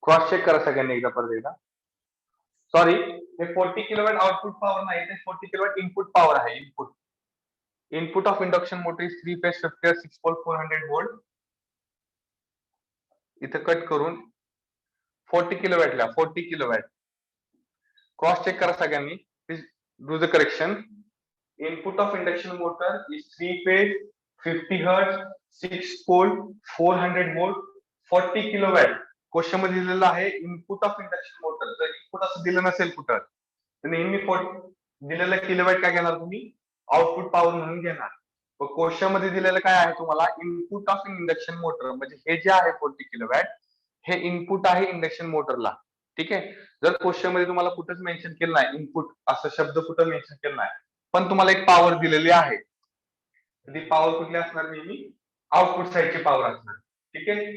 क्रॉस चेक करा सगळ्यांनी एकदा परत एकदा. सॉरी, हे 40 किलोवॅट आउटपुट पॉवर नाही, ते 40 किलोवॅट इनपुट पॉवर आहे. Input of induction motor is 3 phase 50 6 pole 400 volt. इथं कट करून 40 किलोवॅट क्रॉस चेक करा सगळ्यांनी. Please do the correction. Input of induction motor is 3 phase 50 hertz 6 pole 400 volt 40 kilowatt. Question मध्ये दिलेलं आहे इनपुट ऑफ इंडक्शन मोटर. जर input असं दिलं नसेल कुठं, तर नेहमी दिलेलं किलोवॅट काय घेणार तुम्ही, आउटपुट पॉवर म्हणून घेणार. क्वेश्चन मध्ये दिलेलं काय आहे तुम्हाला, इनपुट ऑफ इंडक्शन मोटर, म्हणजे हे जे आहे 40 किलोवॅट हे इनपुट आहे इंडक्शन मोटरला. ठीक आहे. जर क्वेश्चन मध्ये तुम्हाला कुठंच मेन्शन केलं नाही इनपुट असं शब्द कुठं मेन्शन केलं नाही, पण तुम्हाला एक पॉवर दिलेली आहे, ती पॉवर कुठली असणार, नेहमी आउटपुट साइडची पॉवर असणार. ठीक आहे,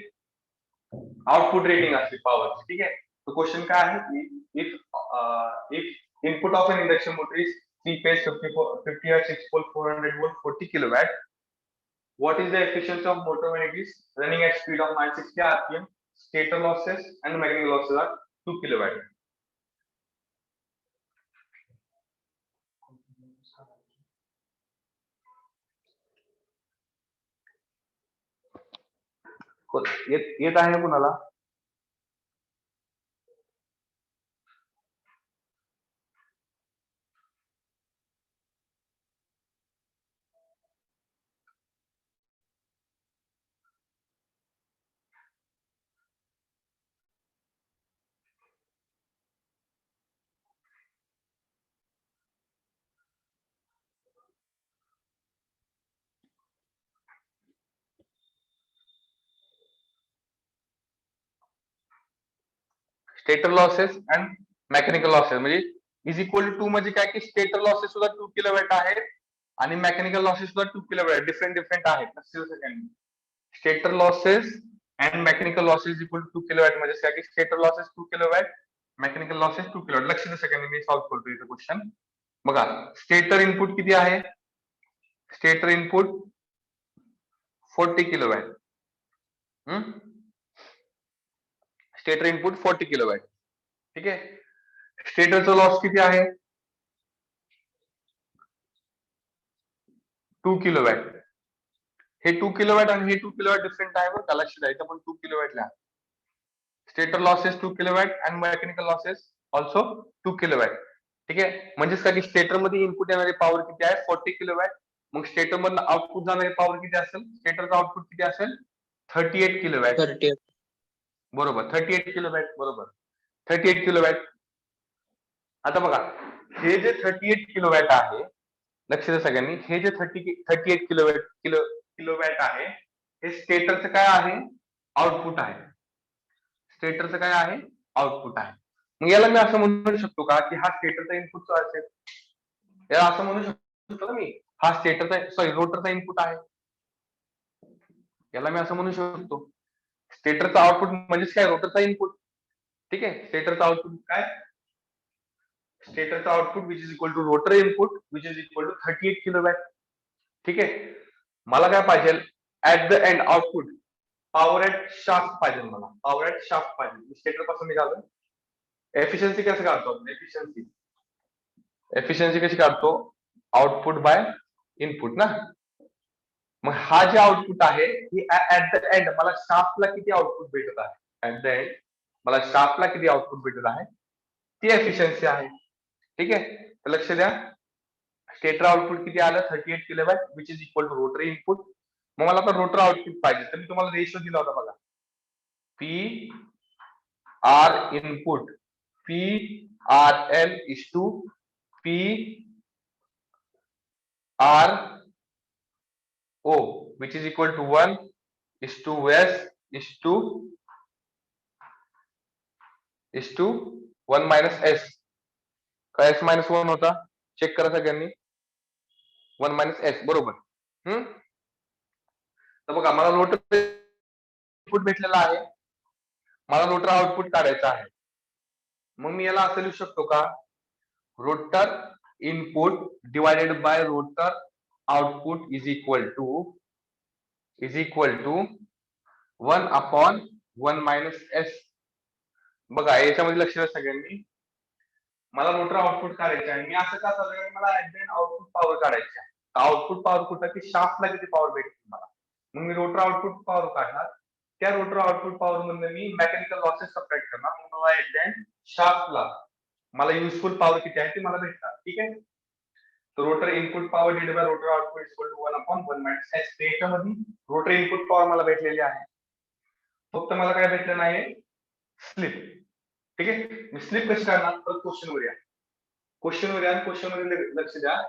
आउटपुट रेटिंग असते पॉवरची. ठीक आहे. तो क्वेश्चन काय आहे, if input of N induction motor is 3 phase 50 hertz 6 pole 400 volt 40 kilowatt, what is the efficiency of motor when it is running at speed of 960 rpm? Stator losses and mechanical losses are 2 kilowatt. येत आहे ना कुणाला? Stator losses and mechanical losses म्हणजे is equal to म्हणजे काय की stator losses सुद्धा 2 kilowatt आहेत आणि मेकॅनिकल लॉसेस सुद्धा 2 किलोवॅट डिफरंट आहेत. Stator losses and mechanical losses equal to 2 kilowatt म्हणजे काय की stator losses 2 kilowatt mechanical losses 2 kilowatt. लक्ष द्या सेकंड मी सॉल्व्ह करतो इथं क्वेश्चन. बघा स्टेटर इनपुट किती आहे? Stator input 40 kilowatt. Stator input 40 kilowatt. ठीक आहे. स्टेटरचा लॉस किती आहे? 2 किलोवॅट. हे 2 किलोवॅट आणि हे 2 किलोवॅट डिफरंट आहे बरं का, लक्ष द्या. इथं पण 2 किलोवॅट लिहा. स्टेटर लॉसेस 2 किलोवॅट आणि मेकॅनिकल लॉसेस ऑल्सो 2 किलोवॅट. ठीक आहे. म्हणजेच काय की स्टेटर मध्ये इनपुट येणारी पॉवर किती आहे? 40 किलोवॅट. मग स्टेटर मधनं आउटपुट जाणारी पॉवर किती असेल? स्टेटरचा आउटपुट किती असेल? 38 किलोवॅट. 38. बरोबर 38 किलोवॅट. बरोबर 38 किलोवॅट. आता बघा हे जे 38 किलोवॅट आहे, लक्ष द्या सगळ्यांनी, हे जे 38 किलोवॅट आहे हे स्टेटरचं काय आहे? आउटपुट आहे. स्टेटरचं काय आहे? आउटपुट आहे. मग याला मी असं म्हणू शकतो का की हा स्टेटरचा इनपुटचा असेल? याला असं म्हणू शकतो ना मी, हा स्टेटरचा रोटरचा इनपुट आहे. याला मी असं म्हणू शकतो. स्टेटरचा आउटपुट म्हणजेच काय? रोटरचा इनपुट. ठीक आहे. स्टेटरचा आउटपुट काय? स्टेटरचा output which is equal to rotor input which is equal to 38 kilowatt. ठीक आहे. मला काय पाहिजे? At the end output power at shaft पाहिजे मला. पॉवर ऍट शाफ्ट पाहिजे. स्टेटर पासून निघालो. एफिशियन्सी कसं काढतो? एफिशियन्सी कशी काढतो? आउटपुट बाय इनपुट ना. मग हा जे आउटपुट आहे ही ऍट द एंड मला शाफ्टला किती आउटपुट भेटत आहे? ऍट द एंड मला शाफ्टला किती आउटपुट भेटत आहे ती एफिशियन्सी आहे. ठीक आहे. तर लक्ष द्या. स्टेटर आउटपुट किती आलं? 38 kilowatt which is equal to rotor input. मग मला आता रोटर आउटपुट पाहिजे तर मी तुम्हाला रेशो दिला होता बघा. P R input P R L is to P R O which is equal to 1 is to S is to 1 minus S. का एस मायनस 1 होता? चेक करा सगळ्यांनी. 1 मायनस एस. बरोबर. तर बघा मला रोटर इनपुट भेटलेला आहे, मला रोटर आउटपुट काढायचं आहे. मग मी याला असं लिहू शकतो का? Rotor input divided by rotor output is equal to 1 upon 1 minus S. बघा याच्यामध्ये लक्ष द्या सगळ्यांनी. मला रोटर आउटपुट काढायचं आहे. मी असं का चालू मला at the end output power काढायची आहे. आउटपुट पॉवर कुठं की शाफ्टला किती पॉवर भेटते मला. मग मी रोटर आउटपुट पॉवर काढणार. त्या रोटर आउटपुट पॉवर मधून मी मेकॅनिकल लॉसेस सबट्रॅक्ट करणार. मग मला ऍट द एंड शाफ्टला मला युजफुल पॉवर किती आहे ती मला भेटणार. ठीक आहे. तर rotor input power divided by rotor output equal to 1 upon 1 minus S. याच्यामध्ये रोटर इनपुट पॉवर मला भेटलेली आहे. फक्त मला काय भेटलं नाही? स्लिप. ठीक आहे. मी स्लिप कशी करणार? तर क्वेश्चनवर या. क्वेश्चन मध्ये लक्ष द्या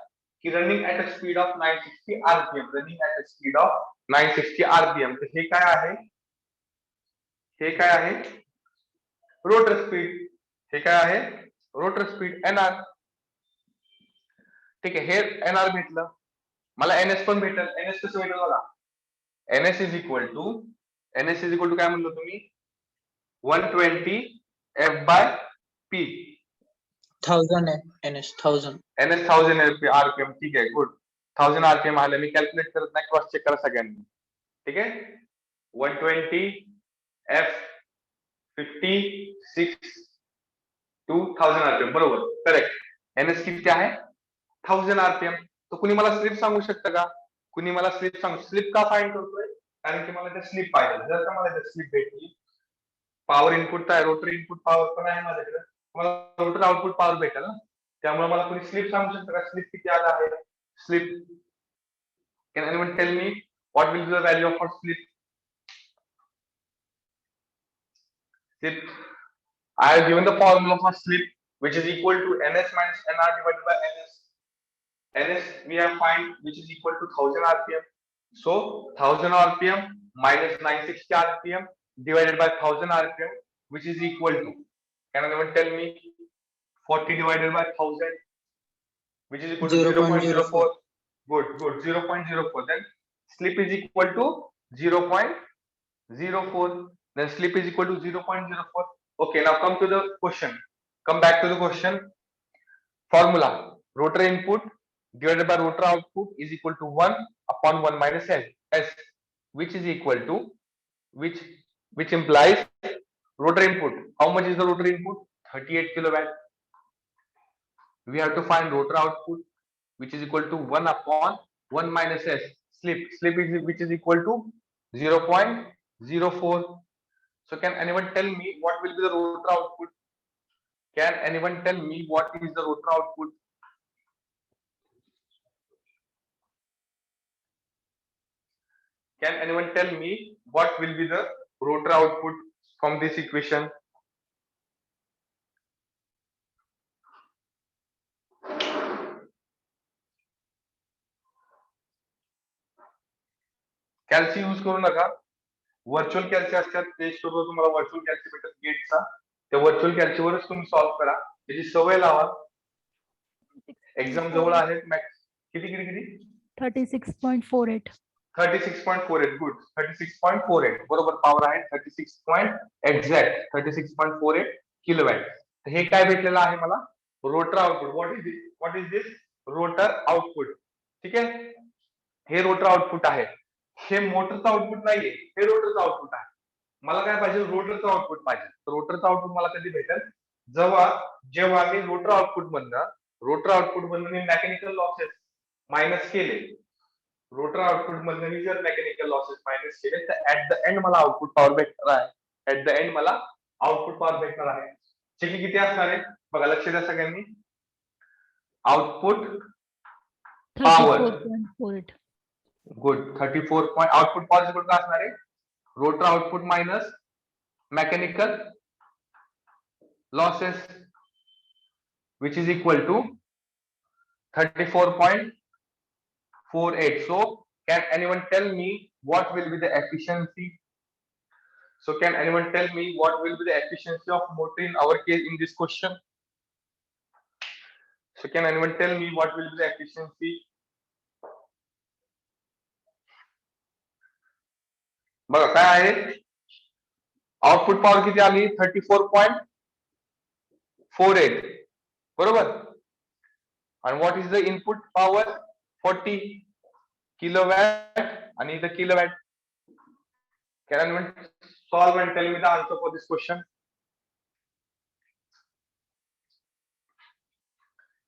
की running at a speed of 960 RPM. Running at a speed of 960 RPM. तर हे काय आहे? हे काय आहे? Rotor speed. हे काय आहे? Rotor speed NR. ठीक आहे. हे एनआर भेटलं. मला एनएस पण भेटेल. एनएस कसं भेटेल बघा. एनएस इज इक्वल टू काय म्हणलो तुम्ही? 120 F by P. 1000 NS 1000. NS 1000 RPM. ठीक आहे. गुड. 1000 आरपीएम आले. मी कॅल्क्युलेट करत नाही. क्रॉस चेक करा सगळ्यांनी. ठीक आहे. 120 एफ 56 टू 1000 आरपीएम. बरोबर. करेक्ट. एनएस किती आहे? 1000 आरपीएम. तर कुणी मला स्लिप सांगू शकतं का? कुणी मला स्लिप स्लिप का फाइंड करतोय? कारण की मला ते स्लिप पाहिजे. जर का मला स्लिप भेटली, पॉवर इनपुट आहे, रोटर इनपुट पॉवर पण आहे माझ्याकडे, मला रोटर आउटपुट पॉवर भेटेल ना. त्यामुळे मला कुणी स्लिप सांगू शकतं का? स्लिप किती आला आहे? Slip can anyone tell me what will be the value of slip? Slip. I have given the formula for slip, which is equal to ns minus nr divided by ns. Ns we have find which is equal to 1000 rpm. So 1000 rpm minus 960 rpm divided by 1000 rpm, which is equal to Can anyone tell me 40 divided by 1000, which is equal to 0.04. 0.04? Good. 0.04. Then slip is equal to 0.04. Then slip is equal to 0.04. Okay, now come to the question. Come back to the question. Formula: rotor input divided by rotor output is equal to 1 upon 1 minus S, which is equal to which implies rotor input. How much is the rotor input? 38 kilowatt. We have to find rotor output, which is equal to 1 upon 1 minus S. Slip is which is equal to 0.04. So can anyone tell me what will be the rotor output? Can anyone tell me what is the rotor output? Can anyone tell me what will be the rotor output from this equation? Calci use करू नका. Virtual कॅल्सी असतात, page करून तुम्हाला virtual कॅल्सी भेटत गेटचा. त्या virtual कॅल्सीवरच तुम्ही solve करा. त्याची सवय लावा. एक्झाम जवळ आहे. किती 36.48. 36.48. गुड. 36.48 बरोबर पॉवर आहे. 36.48 किलोवॅट. हे काय भेटलेलं आहे मला? Rotor output. What is this? Rotor output. ठीक आहे. हे रोटर आउटपुट आहे. हे मोटरचं आउटपुट नाहीये, हे रोटरचं आउटपुट आहे. मला काय पाहिजे? रोटरचं आउटपुट पाहिजे. तर रोटरचं आउटपुट मला कधी भेटेल? जेव्हा मी रोटर आउटपुट मधनं मी मेकॅनिकल लॉसेस मायनस केले. रोटर आउटपुट मधनं मी जर मेकॅनिकल लॉसेस मायनस केले तर ऍट द एंड मला आउटपुट पॉवर भेटणार आहे. ऍट द एंड मला आउटपुट पॉवर भेटणार आहे. शेकी किती असणार आहे बघा, लक्ष द्या सगळ्यांनी. Output power 34.48. Good. 34 point. Output power equal काय असणार आहे? Rotor output minus mechanical losses, which is equal to 34.48. So can anyone tell me what will be the efficiency? So can anyone tell me what will be the efficiency of motor in our case in this question? So can anyone tell me what will be the efficiency? बघा काय आहे? Output power किती आली? 34.48 बरोबर. आणि what is the input power? 40 kilowatt आणि the kilowatt. Can anyone solve and tell me the answer for this question?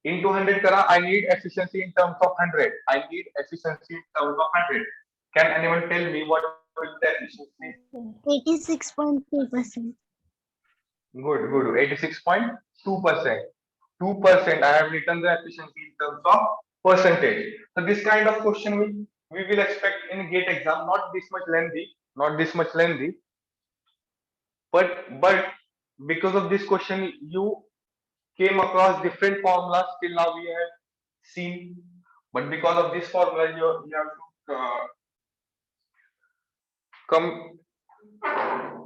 Into 100 kara. I need efficiency in terms of 100. I need efficiency in terms of 100. Can anyone tell me what is the efficiency? 86.2%. Good. 86.2%. 2%. I have written the efficiency in terms of percentage. So this kind of question we will expect in GATE exam. Not this much lengthy. But because of this question, you came across different formulas till now we have seen. But because of this formula, you have to come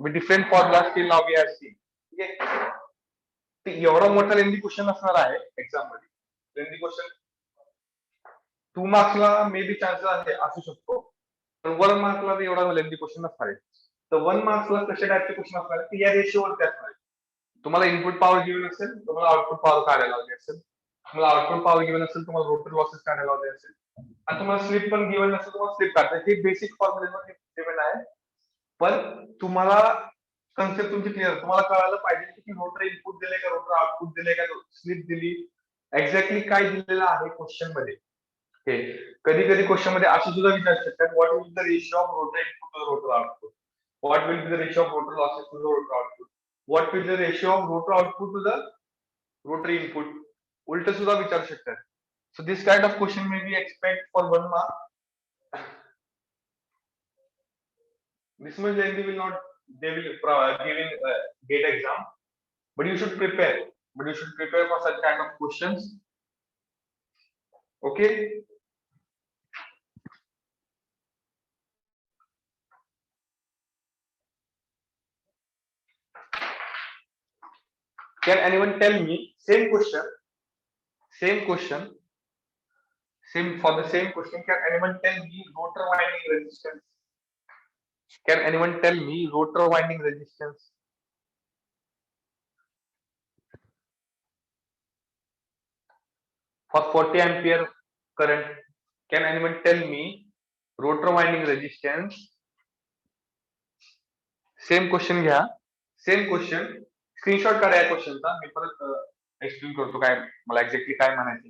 with different formulas till now we have seen. Okay. एवढा मोठा lengthy question असणार आहे exam मध्ये. Lengthy question 2 मार्क्सला may be chances असू शकतो, पण 1 मार्क्सला एवढा लेंदी क्वेश्चन नसणार आहे. तर 1 मार्क्सला कशा टाईपचे क्वेश्चन असणार आहे? या रेशिओवरती असणार आहे. तुम्हाला इनपुट पॉवर गिवन असेल, तुम्हाला आउटपुट पॉवर काढायला लावली असेल. तुम्हाला आउटपुट पॉवर गिवन असेल, तुम्हाला रोटर लॉसेस काढायला लावले असेल. आणि तुम्हाला स्लिप पण गिवन असेल, तुम्हाला स्लिप काढता. हे बेसिक फॉर्म्युलेवर गिवन आहे. पण तुम्हाला कन्सेप्ट तुमची क्लिअर. तुम्हाला कळायला पाहिजे की रोटर इनपुट दिले का, रोटर आउटपुट दिले का, स्लिप दिली, एक्झॅक्टली काय दिलेलं आहे क्वेश्चन मध्ये. हे कधी क्वेश्चन मध्ये असे सुद्धा विचारू शकतात, what will the ratio of rotor input to rotor output, what will be the ratio of rotor losses to the rotor output, what will the ratio of rotor output to the rotor input. उलट सुद्धा विचारू शकतात. So this kind of question may be expect for 1 mark. This much lengthy will not they will give in GATE exam, but you should prepare. For such kind of questions. Okay. Can anyone tell me same question same for the same question? Can anyone tell me rotor winding resistance? Can anyone tell me rotor winding resistance? For 40 ampere current, can anyone tell me rotor winding resistance? Same question घ्या, same question screenshot काढा या क्वेश्चनचा. मी परत explain करतो काय मला exactly काय म्हणायचं.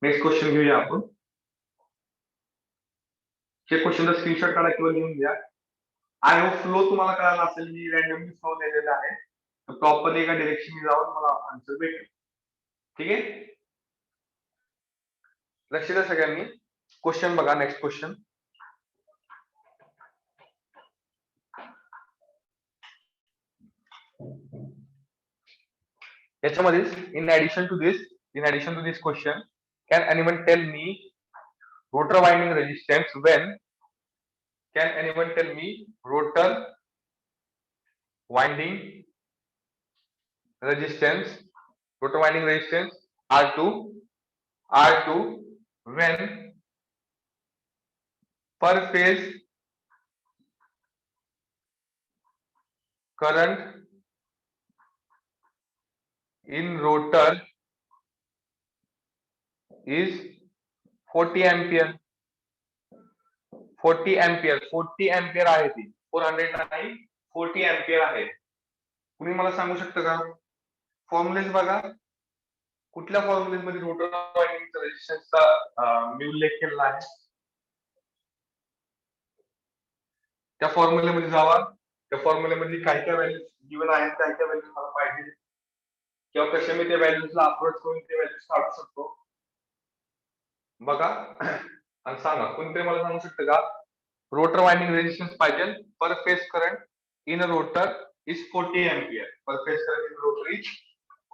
Next question घेऊया आपण. हे क्वेश्चनचा स्क्रीनशॉट काढा किंवा लिहून घ्या. आय होप फ्लो तुम्हाला कळाला असेल. मी रॅन्डमली फ्लो दिलेला आहे, तर प्रॉपरली एका डिरेक्शन जाऊन मला आन्सर भेटेल. ठीक आहे, लक्ष द्या सगळ्यांनी. क्वेश्चन बघा, नेक्स्ट क्वेश्चन. याच्यामध्ये in addition to this question, can anyone tell me rotor winding resistance when? Can anyone tell me rotor winding resistance R2 when per phase current in rotor is 40 ampere. 40 ampere आहे ती, 400 नाही, 40 ampere आहे. कुणी मला सांगू शकतं का? Formulas बघा, कुठल्या फॉर्म्युलेज मध्ये रोटर वाइंडिंग रेजिस्टन्सचा मी उल्लेख केलेला आहे. त्या फॉर्म्युलेमध्ये जावा. त्या फॉर्म्युलेमध्ये काय काय व्हॅल्यूज गिवन आहेत, काय काय व्हॅल्यूज मला पाहिजे, किंवा कशा मी त्या व्हॅल्यूजला अप्रोच करून ते व्हॅल्यूज काढू शकतो बघा आणि सांगा. कोणतरी मला सांगू शकतं का रोटर वाइंडिंग रेजिस्टन्स पाहिजे per phase current in rotor is 40 ampere. Per phase current in rotor is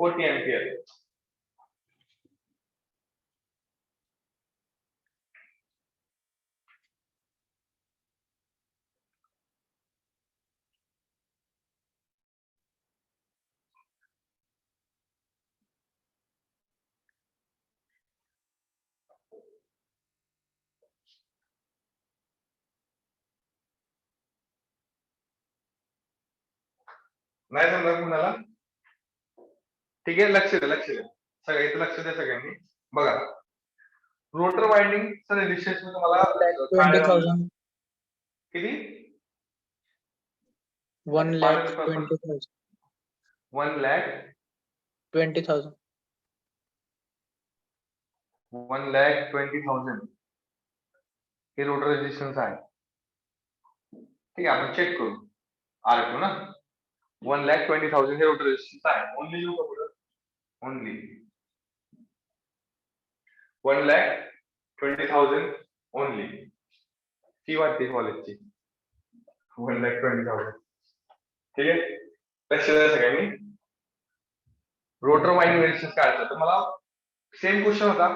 40 ampere. नाही समजा कुणाला? ठीक आहे, लक्ष द्या सगळ्या इथं लक्ष द्या सगळ्यांनी. बघा, रोटर वाइंडिंग रेजिस्टन्स मी तुम्हाला 20,000. किती? 1,20,000. 1,20,000. 1,20,000 हे रोटर रेजिस्टन्स आहे. ठीक आहे, आपण चेक करू. R2 ना, 1,20,000 हे रोटर रेजिस्टन्स आहे. ओनली येऊ का पुढं? Only 1,20,000 only. फी वाटते कॉलेजची 1,20,000. ठीक आहे, लक्ष द्या सगळ्यांनी. रोटर वाइंडिंग रेजिस्टन्स काय असतं? तर मला सेम क्वेश्चन होता.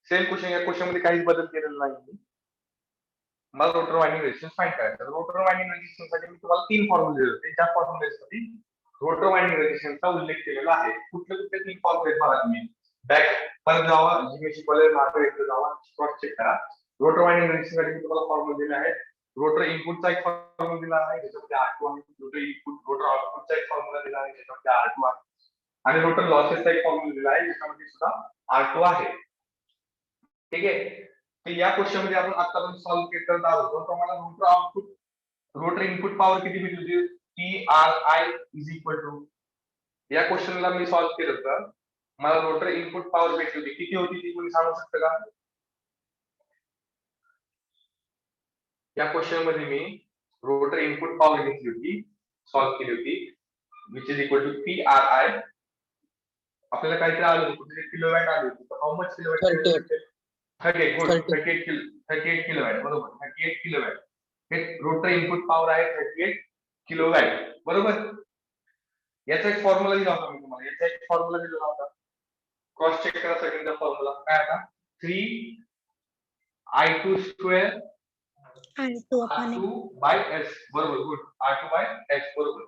सेम क्वेश्चन, या क्वेश्चन मध्ये काहीच बदल केलेला नाही. मला रोटर वाइंडिंग रेजिस्टन्स फाइंड करायचा. रोटर वाइंडिंग रेजिस्टन्स साठी मी तुम्हाला 3 फॉर्म्युले दिले होते. ज्या फॉर्म्युलेसाठी रोटर वाइंडिंग रेजिस्टन्सचा उल्लेख केलेला आहे. कुठले 3 फॉर्म्युले बघा तुम्ही. बॅक पण जावा, जी मी शिकवले मागे एकदा जावा, क्रॉस चेक करा. रोटर वाइंडिंग रेजिस्टन्स साठी मी तुम्हाला फॉर्म्युले दिले आहेत. रोटर इनपुटचा एक फॉर्म्युला दिला आहे, ज्याच्यामध्ये R2 आहे. रोटर आउटपुटचा एक फॉर्म्युला दिला आहे, ज्याच्यामध्ये R2 आहे. आणि रोटर लॉसेसचा एक फॉर्म्युला दिला आहे, ज्याच्यामध्ये सुद्धा R2 आहे. ठीक आहे, तर या क्वेश्चन मध्ये आपण आतापर्यंत सॉल्व्ह करत आहोत. तुम्हाला rotor output, rotor input power किती भेटली होती? TRI इज इक्वल टू, या क्वेश्चनला मी सॉल्व्ह केलं तर मला रोटर इनपुट पॉवर भेटली होती. किती होती ती कोणी सांगू शकतं का? या क्वेश्चन मध्ये मी रोटर इनपुट पॉवर घेतली होती, सॉल्व्ह केली होती, which is equal to TRI. आपल्याला काहीतरी आलं होतं, कुठे किलोवॅट आली होती. How much kilowatt? 38. Good, 38 kilowatt. बरोबर, 38 किलोवॅट हे रोटर इनपुट पॉवर आहे. 38 किलोवॅट, बरोबर. याचा एक फॉर्म्युला दिला होता मी तुम्हाला. याचा एक फॉर्म्युला दिला होता, क्रॉस चेक करा सगळ्यांचा फॉर्म्युला काय आता? 3I2 square R2 upon R2 by S. बरोबर, गुड. R2 बाय S, बरोबर.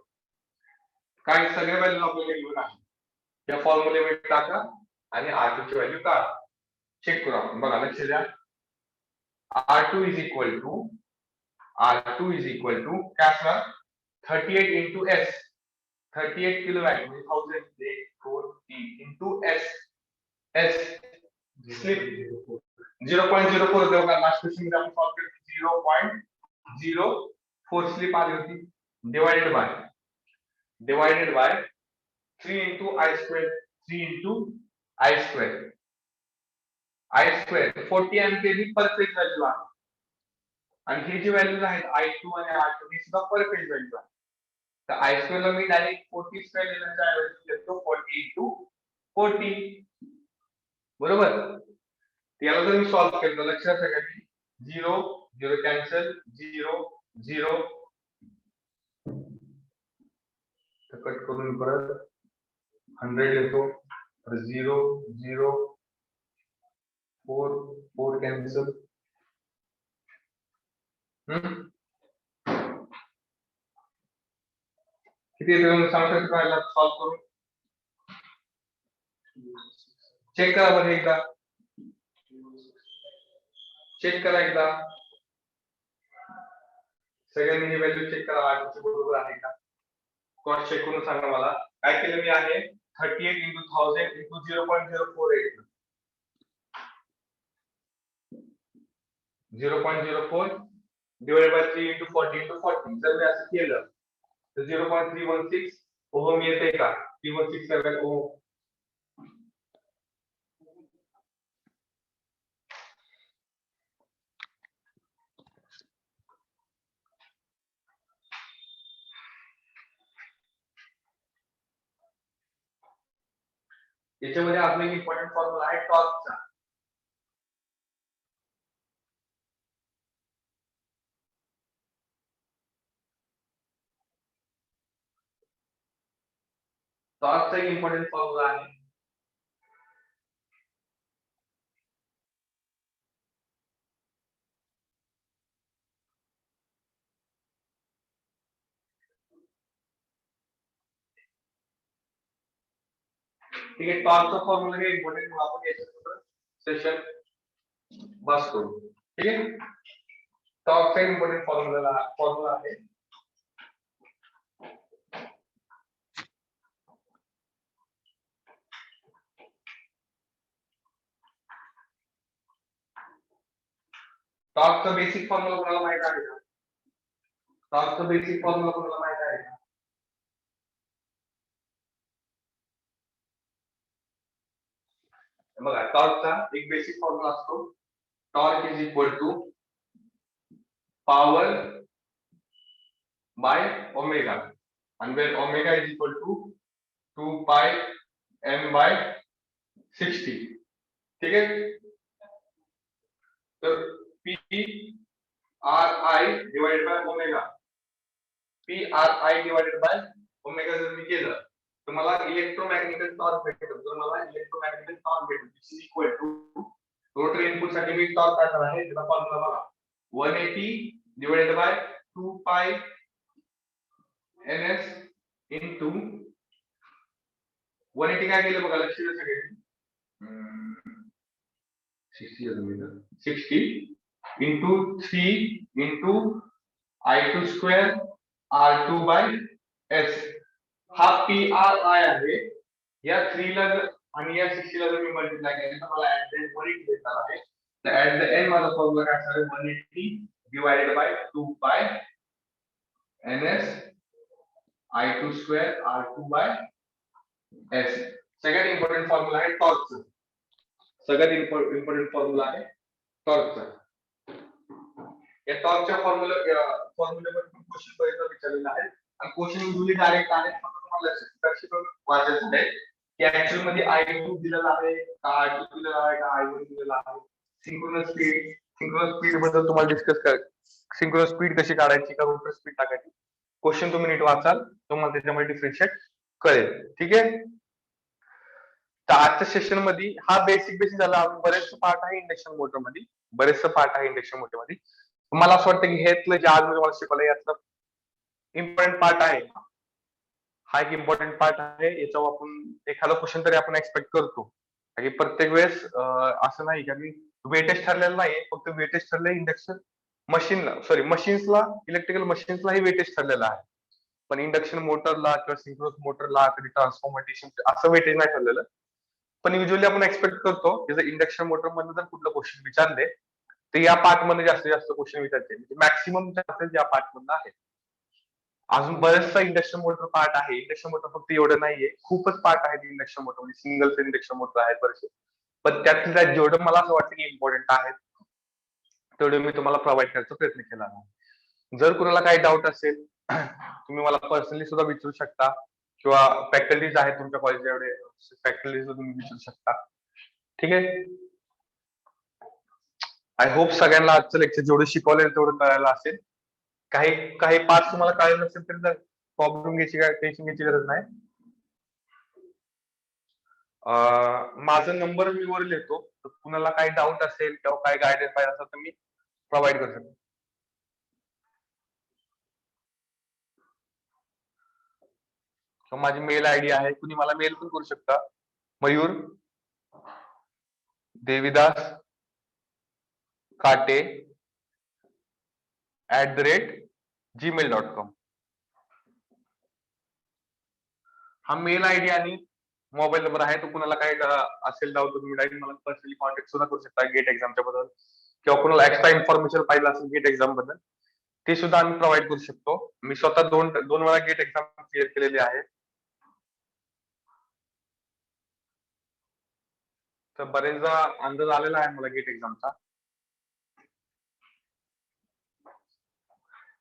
काय सगळे व्हॅल्यू आपल्याला घेऊन आहे या फॉर्म्युलेमध्ये टाका आणि R2 ची व्हॅल्यू काढा. चेक करू आपण. बघा लक्ष द्या. R2 is equal to काय असणार 38 into S 38 किलोवॅट म्हणजे 1040 into S स्लिप 0.04 होते बघा. लास्ट क्वेश्चन मध्ये आपण सॉल्व केलं 0.04 स्लिप आली होती. Divided by 3 into I square 40 ampere ही पर फेज व्हॅल्यू आहे आणि ही जी व्हॅल्यूज आहेत I2 आणि R2 ही सुद्धा पर फेज व्हॅल्यू आहे. तर I square ला मी डायरेक्ट 40 स्क्वेअर लिहिण्याच्या ऐवजी लिहितो 40 into 40 बरोबर. याला जर मी सॉल्व केलं तर लक्षात ठेवा की 0 0 कॅन्सल 0 0 तर कट करून परत 100 येतो तर 0 0 4 4 कॅन्सल किती येतो सांगू शकता याला सॉल्व करून चेक करा बरं एकदा चेक करा एकदा सगळ्यांनी ही व्हॅल्यू चेक करा आठशे बरोबर आहे का क्रॉस चेक करून सांगा मला. काय केलं मी आहे 38 into 1000 into 0.048 0.04 divided by 3 into 40 into 40 जर मी असं केलं तर 0.316 ओहम येते का 3167 ओहम. याच्यामध्ये अजून एक इम्पॉर्टंट फॉर्म्युला आहे टॉर्कचा. टॉर्कचा एक इम्पॉर्टंट फॉर्म्युला आहे. ठीक आहे. टॉर्कचा फॉर्म्युला हे इम्पॉर्टंट आपण याच्यावर सेशन बस करू. ठीक आहे. टॉर्कचा इम्पॉर्टंट फॉर्म्युला आहे टॉर्कचा बेसिक फॉर्म्युला कोणाला माहित आहे का? टॉर्कचा बेसिक फॉर्म्युला कोणाला माहित आहे का? बघा टॉर्कचा एक बेसिक फॉर्म्युला असतो torque is equal to power by omega and where omega is equal to 2 pi m by 60. ठीक है. तो P R I divided by omega P R I divided by omega जर मी केलं तर मला इलेक्ट्रोमॅग्नेटिक टॉर्क भेटेल. जर मला इलेक्ट्रोमॅग्नेटिक टॉर्क भेटेल which is equal to rotor input साठी मी टॉर्क काढणार आहे त्याचा फॉर्म्युला बघा 180 divided by 2 pi ns into 180 काय केलं बघा लक्ष द्या सगळ्यांनी 60 into 3 into I2 square R2 by S हा PRI आहे. या 3 ला आणि या 60 ला जर मी मल्टिप्लाय केलं तर मला ऍट द एंड 180 भेटणार आहे. तर ऍट द एंड माझा फॉर्म्युला काय असणार आहे 180 divided by 2 pi ns I2 square R2 by S. सगळ्यात इम्पॉर्टंट फॉर्म्युला आहे टॉर्कचा. सगळ्यात इम्पॉर्टंट फॉर्म्युला आहे टॉर्कचा. या टॉर्कच्या फॉर्म्युल्यावर क्वेश्चन बरेचदा विचारलेला आहे आणि क्वेश्चन युजली डायरेक्ट आहे. फक्त तुम्हाला लक्ष वाचायचं आहे की ऍक्च्युअल मध्ये I2 दिलेला आहे का R2 दिलेला आहे का I1 दिलेला आहे. सिंक्रोनस स्पीड बद्दल तुम्हाला डिस्कस करायचं. सिंक्रोनस स्पीड कशी काढायची का रोटर स्पीड टाकायची. क्वेश्चन तुम्ही नीट वाचाल तुम्हाला त्याच्यामध्ये डिफरन्शिएट कळेल. ठीक आहे. तर आजच्या सेशन मध्ये हा बेसिक झाला. बरेचसे पार्ट आहे इंडक्शन मोटर मध्ये मला असं वाटतं की ह्यातलं जे आज मी तुम्हाला शिकवलं यातलं इम्पॉर्टंट पार्ट आहे हा एक इम्पॉर्टंट पार्ट आहे. याच्यावर आपण एखादा क्वेश्चन तरी आपण एक्सपेक्ट करतो. कारण की प्रत्येक वेळेस असं नाही की आम्ही वेटेज ठरलेलं नाही, फक्त वेटेज ठरलं इंडक्शन मशीन्सला, इलेक्ट्रिकल मशीन्सलाही वेटेज ठरलेलं आहे. पण इंडक्शन मोटरला किंवा सिंक्रोनस मोटरला कधी ट्रान्सफॉर्मेशन असं वेटेज नाही ठरलेलं. पण युजली आपण एक्सपेक्ट करतो की जर इंडक्शन मोटर मध्ये जर कुठलं क्वेश्चन विचारले तर या पार्ट मध्ये जास्तीत जास्त क्वेश्चन विचारते, मॅक्सिमम चान्सेस या पार्ट मधला आहे. अजून बरेचसा इंडक्शन मोटर पार्ट आहे. इंडक्शन मोटर फक्त एवढं नाहीये, खूपच पार्ट आहेत इंडक्शन मोटर मध्ये. सिंगल फेज इंडक्शन मोटर आहेत बरेचसे. पण त्यातल्या जेवढं मला असं वाटतं की इम्पॉर्टंट आहेत तेवढे मी तुम्हाला प्रोव्हाइड करायचा प्रयत्न केला आहे. जर कुणाला काही डाऊट असेल तुम्ही मला पर्सनली सुद्धा विचारू शकता किंवा फॅकल्टीज आहेत तुमच्या कॉलेजच्या एवढे फॅकल्टीज तुम्ही विचारू शकता. ठीक आहे. आय होप सगळ्यांना आजचं लेक्चर जेवढं शिकवलं तेवढं कळायला असेल. काही काही पार्ट तुम्हाला कळले नसेल तर प्रॉब्लेम टेन्शन घ्यायची गरज नाही. माझा नंबर मी वर लिहितो. कुणाला काही डाऊट असेल किंवा काही गायडन्स पाहिजे असेल तर मी प्रोव्हाइड करू शकतो. माझी मेल आयडी आहे, कुणी मला मेल पण करू शकता. मयूर देविदास काटे @gmail.com हा मेल आयडी आणि मोबाईल नंबर आहे. तो कुणाला काही असेल डाऊट तर तुम्ही डायरेक्ट मला पर्सनली कॉन्टॅक्ट सुद्धा करू शकता गेट एक्झामच्या बद्दल किंवा कुणाला एक्स्ट्रा इन्फॉर्मेशन पाहिजे असेल गेट एक्झाम बद्दल ते सुद्धा आम्ही प्रोव्हाइड करू शकतो. मी स्वतः दोन वेळा गेट एक्झाम क्लिअर केलेली आहे. तर बरेचदा अंदाज आलेला आहे मला गेट एक्झामचा.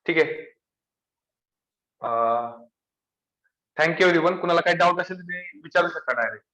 ठीक आहे. Thank you everyone. कुणाला काही डाऊट असेल तर तुम्ही विचारू शकता डायरेक्ट.